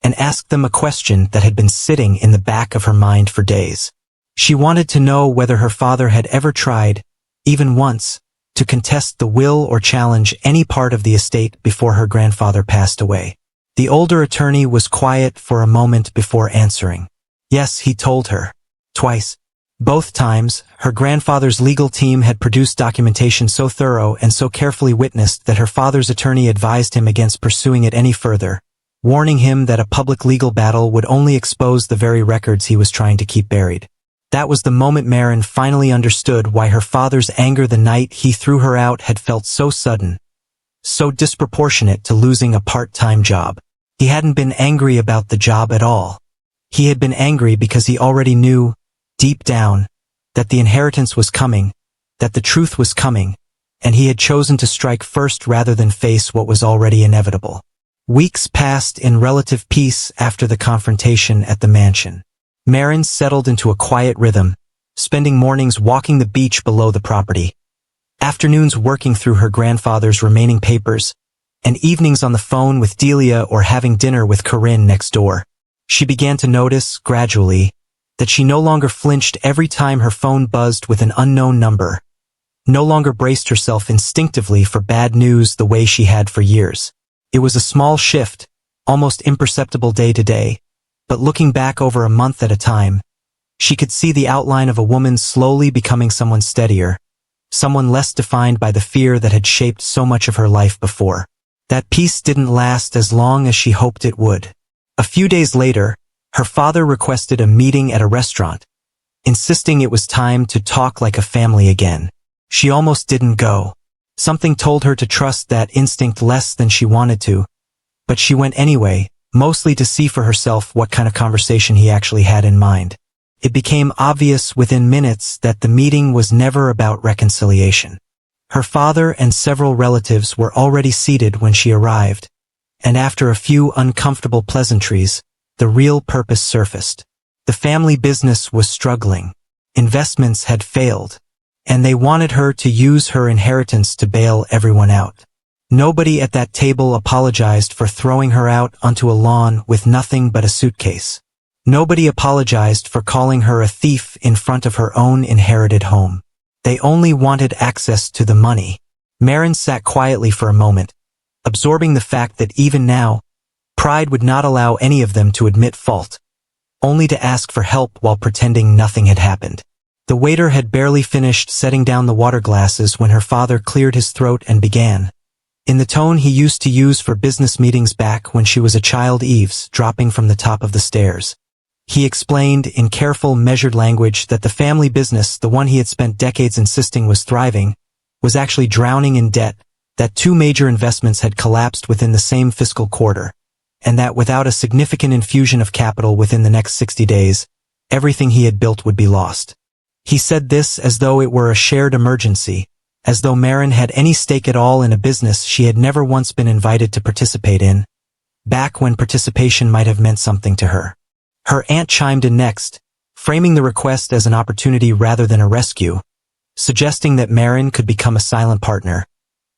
and asked them a question that had been sitting in the back of her mind for days. She wanted to know whether her father had ever tried, even once, to contest the will or challenge any part of the estate before her grandfather passed away. The older attorney was quiet for a moment before answering. Yes, he told her. Twice. Both times, her grandfather's legal team had produced documentation so thorough and so carefully witnessed that her father's attorney advised him against pursuing it any further, warning him that a public legal battle would only expose the very records he was trying to keep buried. That was the moment Maren finally understood why her father's anger the night he threw her out had felt so sudden, so disproportionate to losing a part-time job. He hadn't been angry about the job at all. He had been angry because he already knew, deep down, that the inheritance was coming, that the truth was coming, and he had chosen to strike first rather than face what was already inevitable. Weeks passed in relative peace after the confrontation at the mansion. Maren settled into a quiet rhythm, spending mornings walking the beach below the property, afternoons working through her grandfather's remaining papers, and evenings on the phone with Delia or having dinner with Corinne next door. She began to notice, gradually, that she no longer flinched every time her phone buzzed with an unknown number, no longer braced herself instinctively for bad news the way she had for years. It was a small shift, almost imperceptible day to day, but looking back over a month at a time, she could see the outline of a woman slowly becoming someone steadier, someone less defined by the fear that had shaped so much of her life before. That peace didn't last as long as she hoped it would. A few days later, her father requested a meeting at a restaurant, insisting it was time to talk like a family again. She almost didn't go. Something told her to trust that instinct less than she wanted to, but she went anyway, mostly to see for herself what kind of conversation he actually had in mind. It became obvious within minutes that the meeting was never about reconciliation. Her father and several relatives were already seated when she arrived, and after a few uncomfortable pleasantries, the real purpose surfaced. The family business was struggling. Investments had failed, and they wanted her to use her inheritance to bail everyone out. Nobody at that table apologized for throwing her out onto a lawn with nothing but a suitcase. Nobody apologized for calling her a thief in front of her own inherited home. They only wanted access to the money. Maren sat quietly for a moment, absorbing the fact that even now, pride would not allow any of them to admit fault, only to ask for help while pretending nothing had happened. The waiter had barely finished setting down the water glasses when her father cleared his throat and began, in the tone he used to use for business meetings back when she was a child eavesdropping from the top of the stairs. He explained in careful, measured language that the family business, the one he had spent decades insisting was thriving, was actually drowning in debt, that 2 major investments had collapsed within the same fiscal quarter, and that without a significant infusion of capital within the next 60 days, everything he had built would be lost. He said this as though it were a shared emergency, as though Maren had any stake at all in a business she had never once been invited to participate in, back when participation might have meant something to her. Her aunt chimed in next, framing the request as an opportunity rather than a rescue, suggesting that Maren could become a silent partner,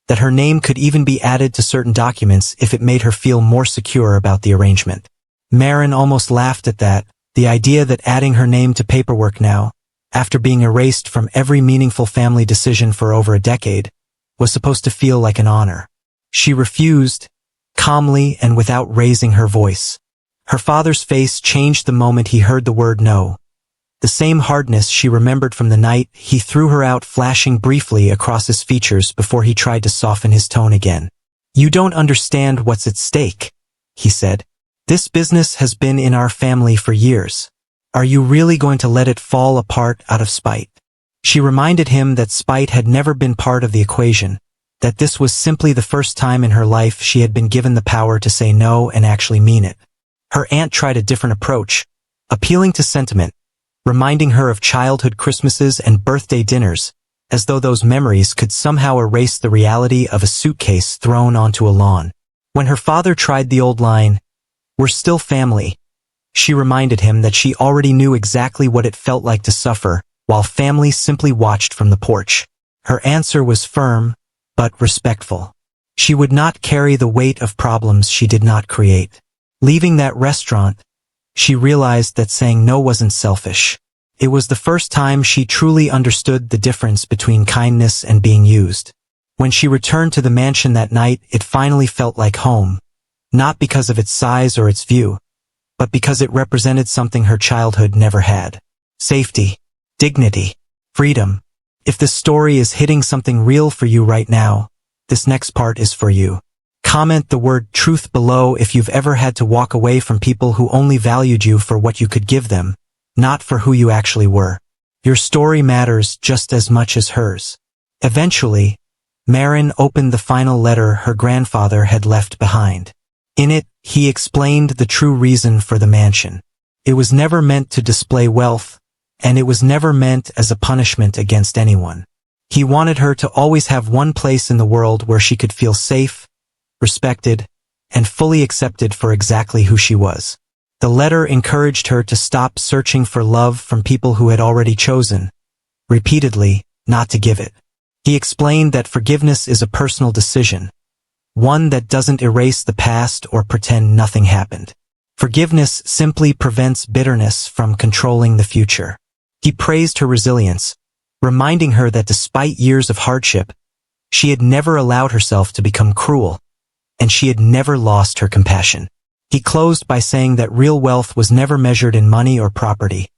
that her name could even be added to certain documents if it made her feel more secure about the arrangement. Maren almost laughed at that, the idea that adding her name to paperwork now, after being erased from every meaningful family decision for over a decade, was supposed to feel like an honor. She refused, calmly and without raising her voice. Her father's face changed the moment he heard the word no. The same hardness she remembered from the night he threw her out flashing briefly across his features before he tried to soften his tone again. "You don't understand what's at stake," he said. "This business has been in our family for years. Are you really going to let it fall apart out of spite?" She reminded him that spite had never been part of the equation, that this was simply the first time in her life she had been given the power to say no and actually mean it. Her aunt tried a different approach, appealing to sentiment, reminding her of childhood Christmases and birthday dinners, as though those memories could somehow erase the reality of a suitcase thrown onto a lawn. When her father tried the old line, "We're still family," she reminded him that she already knew exactly what it felt like to suffer, while family simply watched from the porch. Her answer was firm, but respectful. She would not carry the weight of problems she did not create. Leaving that restaurant, she realized that saying no wasn't selfish. It was the first time she truly understood the difference between kindness and being used. When she returned to the mansion that night, it finally felt like home, not because of its size or its view, but because it represented something her childhood never had. Safety, dignity, freedom. If this story is hitting something real for you right now, this next part is for you. Comment the word truth below if you've ever had to walk away from people who only valued you for what you could give them, not for who you actually were. Your story matters just as much as hers. Eventually, Maren opened the final letter her grandfather had left behind. In it, he explained the true reason for the mansion. It was never meant to display wealth, and it was never meant as a punishment against anyone. He wanted her to always have one place in the world where she could feel safe, respected, and fully accepted for exactly who she was. The letter encouraged her to stop searching for love from people who had already chosen, repeatedly, not to give it. He explained that forgiveness is a personal decision, one that doesn't erase the past or pretend nothing happened. Forgiveness simply prevents bitterness from controlling the future. He praised her resilience, reminding her that despite years of hardship, she had never allowed herself to become cruel, and she had never lost her compassion. He closed by saying that real wealth was never measured in money or property,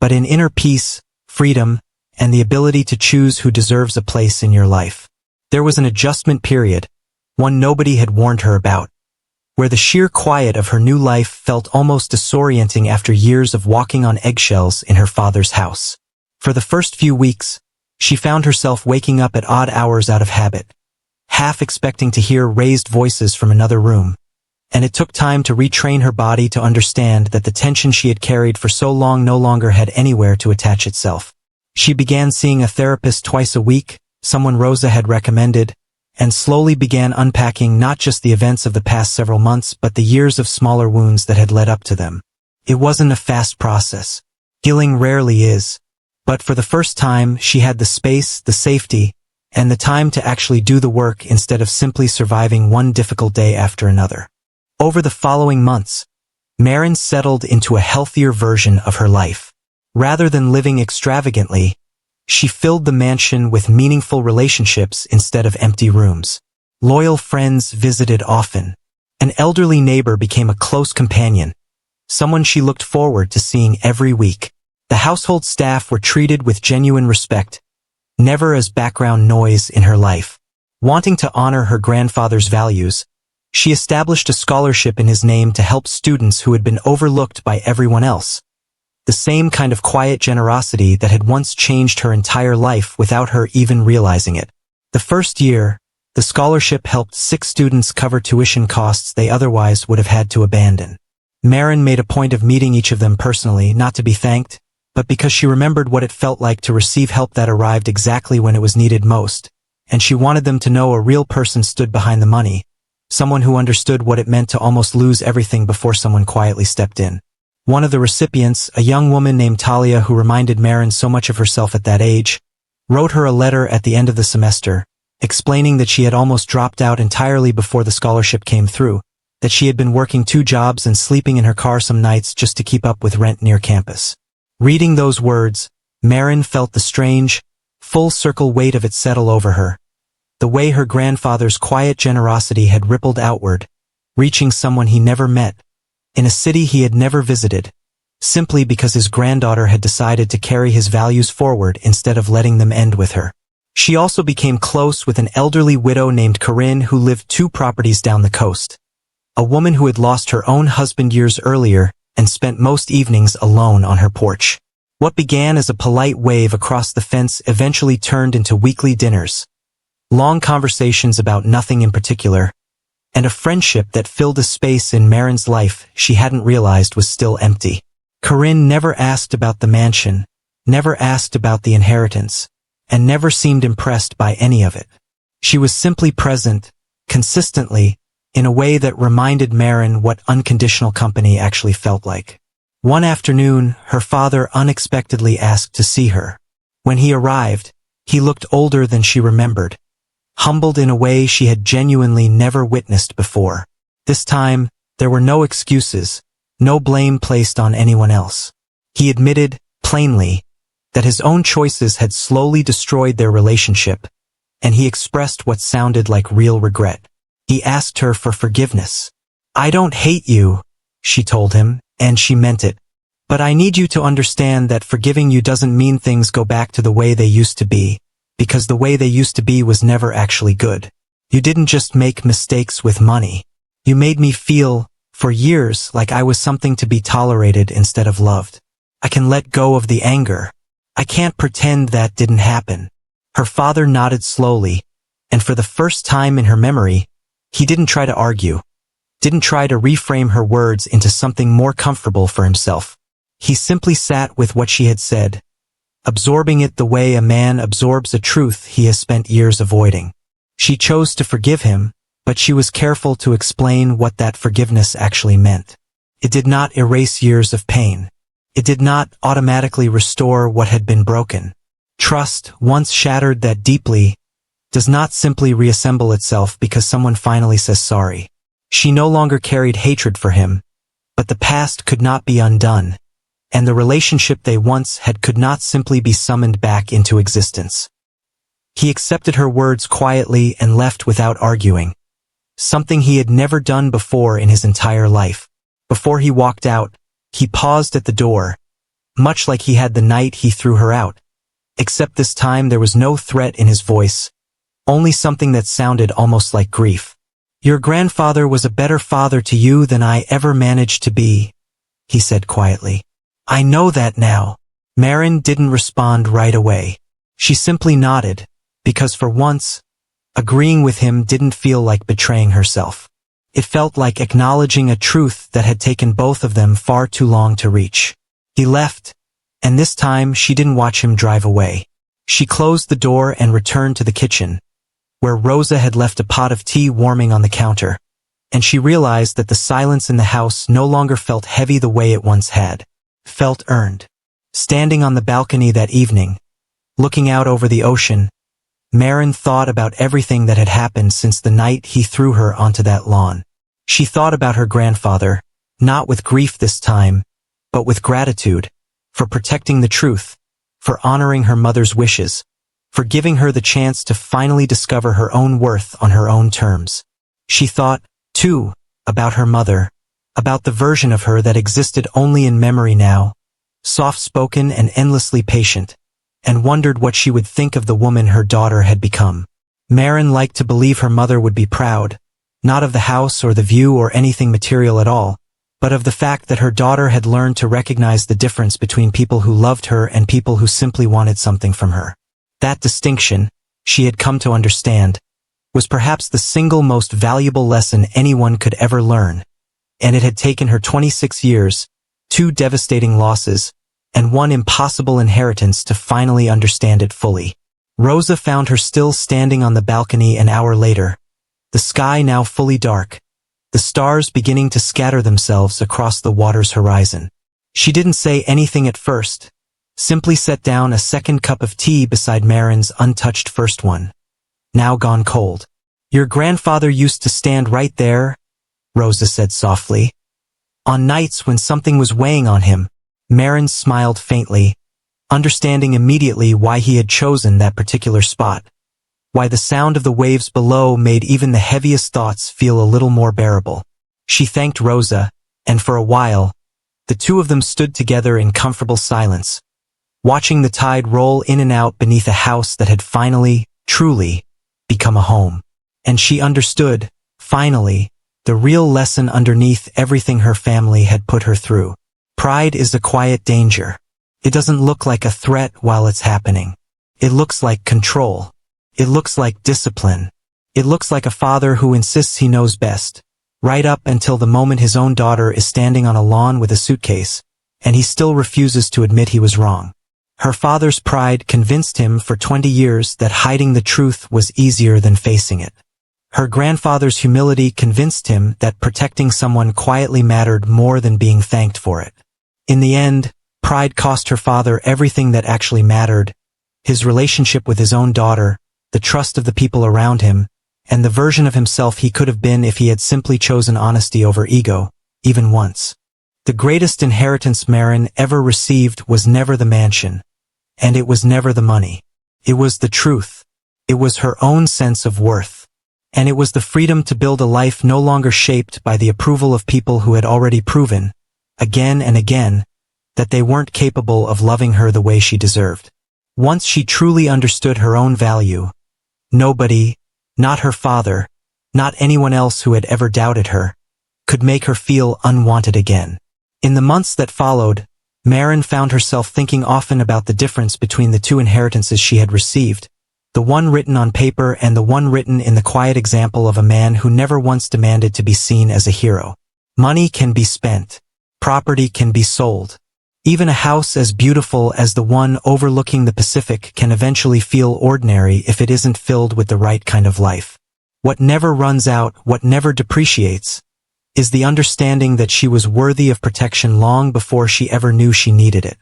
but in inner peace, freedom, and the ability to choose who deserves a place in your life. There was an adjustment period, one nobody had warned her about, where the sheer quiet of her new life felt almost disorienting after years of walking on eggshells in her father's house. For the first few weeks, she found herself waking up at odd hours out of habit, half expecting to hear raised voices from another room, and it took time to retrain her body to understand that the tension she had carried for so long no longer had anywhere to attach itself. She began seeing a therapist twice a week, someone Rosa had recommended, and slowly began unpacking not just the events of the past several months but the years of smaller wounds that had led up to them. It wasn't a fast process. Healing rarely is. But for the first time, she had the space, the safety, and the time to actually do the work instead of simply surviving one difficult day after another. Over the following months, Maren settled into a healthier version of her life. Rather than living extravagantly, she filled the mansion with meaningful relationships instead of empty rooms. Loyal friends visited often. An elderly neighbor became a close companion, someone she looked forward to seeing every week. The household staff were treated with genuine respect, never as background noise in her life. Wanting to honor her grandfather's values, she established a scholarship in his name to help students who had been overlooked by everyone else. The same kind of quiet generosity that had once changed her entire life without her even realizing it. The first year, the scholarship helped 6 students cover tuition costs they otherwise would have had to abandon. Maren made a point of meeting each of them personally, not to be thanked, but because she remembered what it felt like to receive help that arrived exactly when it was needed most, and she wanted them to know a real person stood behind the money, someone who understood what it meant to almost lose everything before someone quietly stepped in. One of the recipients, a young woman named Talia who reminded Maren so much of herself at that age, wrote her a letter at the end of the semester, explaining that she had almost dropped out entirely before the scholarship came through, that she had been working 2 jobs and sleeping in her car some nights just to keep up with rent near campus. Reading those words, Maren felt the strange, full-circle weight of it settle over her. The way her grandfather's quiet generosity had rippled outward, reaching someone he never met, in a city he had never visited, simply because his granddaughter had decided to carry his values forward instead of letting them end with her. She also became close with an elderly widow named Corinne who lived 2 properties down the coast. A woman who had lost her own husband years earlier and spent most evenings alone on her porch. What began as a polite wave across the fence eventually turned into weekly dinners, long conversations about nothing in particular, and a friendship that filled a space in Maren's life she hadn't realized was still empty. Corinne never asked about the mansion, never asked about the inheritance, and never seemed impressed by any of it. She was simply present, consistently, in a way that reminded Maren what unconditional company actually felt like. One afternoon, her father unexpectedly asked to see her. When he arrived, he looked older than she remembered, humbled in a way she had genuinely never witnessed before. This time, there were no excuses, no blame placed on anyone else. He admitted, plainly, that his own choices had slowly destroyed their relationship, and he expressed what sounded like real regret. He asked her for forgiveness. "I don't hate you," she told him, and she meant it. "But I need you to understand that forgiving you doesn't mean things go back to the way they used to be, because the way they used to be was never actually good. You didn't just make mistakes with money. You made me feel, for years, like I was something to be tolerated instead of loved. I can let go of the anger. I can't pretend that didn't happen." Her father nodded slowly, and for the first time in her memory, he didn't try to argue, didn't try to reframe her words into something more comfortable for himself. He simply sat with what she had said, absorbing it the way a man absorbs a truth he has spent years avoiding. She chose to forgive him, but she was careful to explain what that forgiveness actually meant. It did not erase years of pain. It did not automatically restore what had been broken. Trust, once shattered that deeply, does not simply reassemble itself because someone finally says sorry. She no longer carried hatred for him, but the past could not be undone, and the relationship they once had could not simply be summoned back into existence. He accepted her words quietly and left without arguing, something he had never done before in his entire life. Before he walked out, he paused at the door, much like he had the night he threw her out, except this time there was no threat in his voice, only something that sounded almost like grief. "Your grandfather was a better father to you than I ever managed to be," he said quietly. "I know that now." Maren didn't respond right away. She simply nodded, because for once, agreeing with him didn't feel like betraying herself. It felt like acknowledging a truth that had taken both of them far too long to reach. He left, and this time she didn't watch him drive away. She closed the door and returned to the kitchen, where Rosa had left a pot of tea warming on the counter, and she realized that the silence in the house no longer felt heavy the way it once had, felt earned. Standing on the balcony that evening, looking out over the ocean, Maren thought about everything that had happened since the night he threw her onto that lawn. She thought about her grandfather, not with grief this time, but with gratitude, for protecting the truth, for honoring her mother's wishes, for giving her the chance to finally discover her own worth on her own terms. She thought, too, about her mother, about the version of her that existed only in memory now, soft-spoken and endlessly patient, and wondered what she would think of the woman her daughter had become. Maren liked to believe her mother would be proud, not of the house or the view or anything material at all, but of the fact that her daughter had learned to recognize the difference between people who loved her and people who simply wanted something from her. That distinction, she had come to understand, was perhaps the single most valuable lesson anyone could ever learn, and it had taken her 26 years, 2 devastating losses, and 1 impossible inheritance to finally understand it fully. Rosa found her still standing on the balcony an hour later, the sky now fully dark, the stars beginning to scatter themselves across the water's horizon. She didn't say anything at first, simply set down a second cup of tea beside Maren's untouched first one, now gone cold. "Your grandfather used to stand right there," Rosa said softly. On nights when something was weighing on him, Maren smiled faintly, understanding immediately why he had chosen that particular spot, why the sound of the waves below made even the heaviest thoughts feel a little more bearable. She thanked Rosa, and for a while, the two of them stood together in comfortable silence, watching the tide roll in and out beneath a house that had finally, truly, become a home. And she understood, finally, the real lesson underneath everything her family had put her through. Pride is a quiet danger. It doesn't look like a threat while it's happening. It looks like control. It looks like discipline. It looks like a father who insists he knows best, right up until the moment his own daughter is standing on a lawn with a suitcase, and he still refuses to admit he was wrong. Her father's pride convinced him for 20 years that hiding the truth was easier than facing it. Her grandfather's humility convinced him that protecting someone quietly mattered more than being thanked for it. In the end, pride cost her father everything that actually mattered: his relationship with his own daughter, the trust of the people around him, and the version of himself he could have been if he had simply chosen honesty over ego, even once. The greatest inheritance Maren ever received was never the mansion, and it was never the money. It was the truth. It was her own sense of worth. And it was the freedom to build a life no longer shaped by the approval of people who had already proven, again and again, that they weren't capable of loving her the way she deserved. Once she truly understood her own value, nobody, not her father, not anyone else who had ever doubted her, could make her feel unwanted again. In the months that followed, Maren found herself thinking often about the difference between the 2 inheritances she had received, the one written on paper and the one written in the quiet example of a man who never once demanded to be seen as a hero. Money can be spent. Property can be sold. Even a house as beautiful as the one overlooking the Pacific can eventually feel ordinary if it isn't filled with the right kind of life. What never runs out, what never depreciates, is the understanding that she was worthy of protection long before she ever knew she needed it.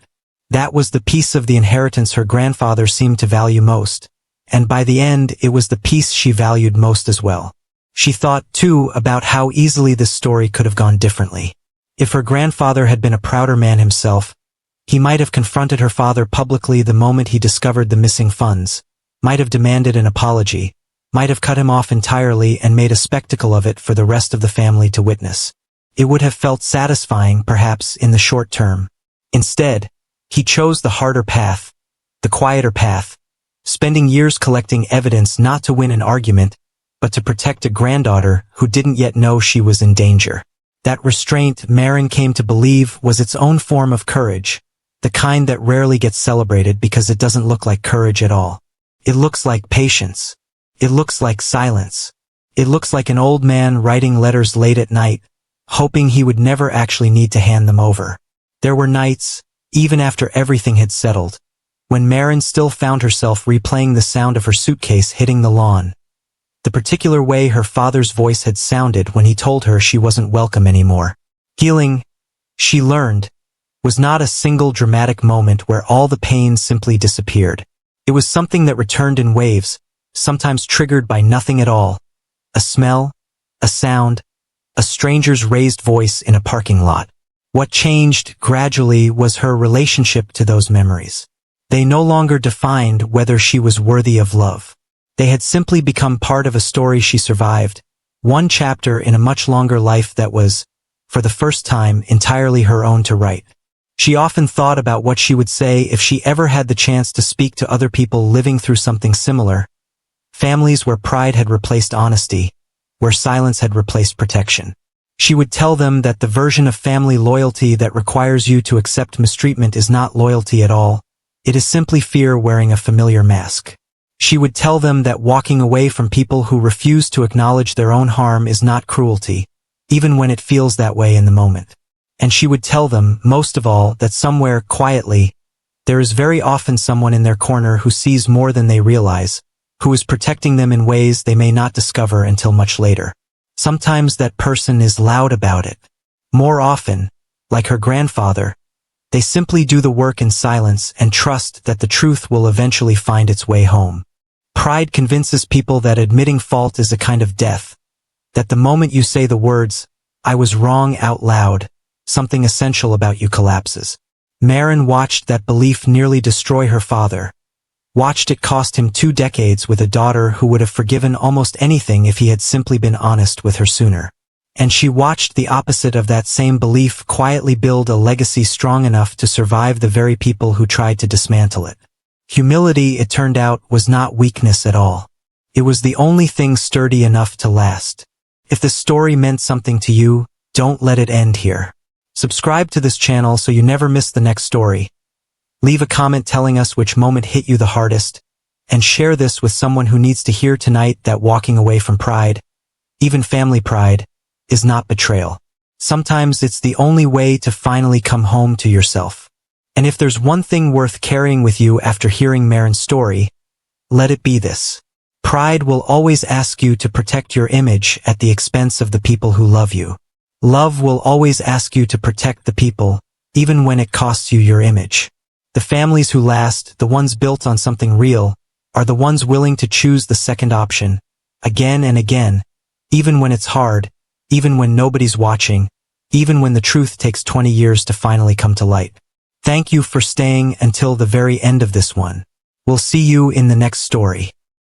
That was the piece of the inheritance her grandfather seemed to value most. And by the end, it was the piece she valued most as well. She thought, too, about how easily this story could have gone differently. If her grandfather had been a prouder man himself, he might have confronted her father publicly the moment he discovered the missing funds, might have demanded an apology, might have cut him off entirely and made a spectacle of it for the rest of the family to witness. It would have felt satisfying, perhaps, in the short term. Instead, he chose the harder path, the quieter path, spending years collecting evidence not to win an argument, but to protect a granddaughter who didn't yet know she was in danger. That restraint, Maren came to believe, was its own form of courage, the kind that rarely gets celebrated because it doesn't look like courage at all. It looks like patience. It looks like silence. It looks like an old man writing letters late at night, hoping he would never actually need to hand them over. There were nights, even after everything had settled, when Maren still found herself replaying the sound of her suitcase hitting the lawn, the particular way her father's voice had sounded when he told her she wasn't welcome anymore. Healing, she learned, was not a single dramatic moment where all the pain simply disappeared. It was something that returned in waves, sometimes triggered by nothing at all. A smell, a sound, a stranger's raised voice in a parking lot. What changed gradually was her relationship to those memories. They no longer defined whether she was worthy of love. They had simply become part of a story she survived, one chapter in a much longer life that was, for the first time, entirely her own to write. She often thought about what she would say if she ever had the chance to speak to other people living through something similar. Families where pride had replaced honesty, where silence had replaced protection. She would tell them that the version of family loyalty that requires you to accept mistreatment is not loyalty at all. It is simply fear wearing a familiar mask. She would tell them that walking away from people who refuse to acknowledge their own harm is not cruelty, even when it feels that way in the moment. And she would tell them, most of all, that somewhere, quietly, there is very often someone in their corner who sees more than they realize, who is protecting them in ways they may not discover until much later. Sometimes that person is loud about it. More often, like her grandfather, they simply do the work in silence and trust that the truth will eventually find its way home. Pride convinces people that admitting fault is a kind of death, that the moment you say the words, "I was wrong" out loud, something essential about you collapses. Maren watched that belief nearly destroy her father, watched it cost him 2 decades with a daughter who would have forgiven almost anything if he had simply been honest with her sooner. And she watched the opposite of that same belief quietly build a legacy strong enough to survive the very people who tried to dismantle it. Humility, it turned out, was not weakness at all. It was the only thing sturdy enough to last. If the story meant something to you, don't let it end here. Subscribe to this channel so you never miss the next story. Leave a comment telling us which moment hit you the hardest, and share this with someone who needs to hear tonight that walking away from pride, even family pride, is not betrayal. Sometimes it's the only way to finally come home to yourself. And if there's one thing worth carrying with you after hearing Maren's story, let it be this. Pride will always ask you to protect your image at the expense of the people who love you. Love will always ask you to protect the people, even when it costs you your image. The families who last, the ones built on something real, are the ones willing to choose the second option, again and again, even when it's hard, even when nobody's watching, even when the truth takes 20 years to finally come to light. Thank you for staying until the very end of this one. We'll see you in the next story.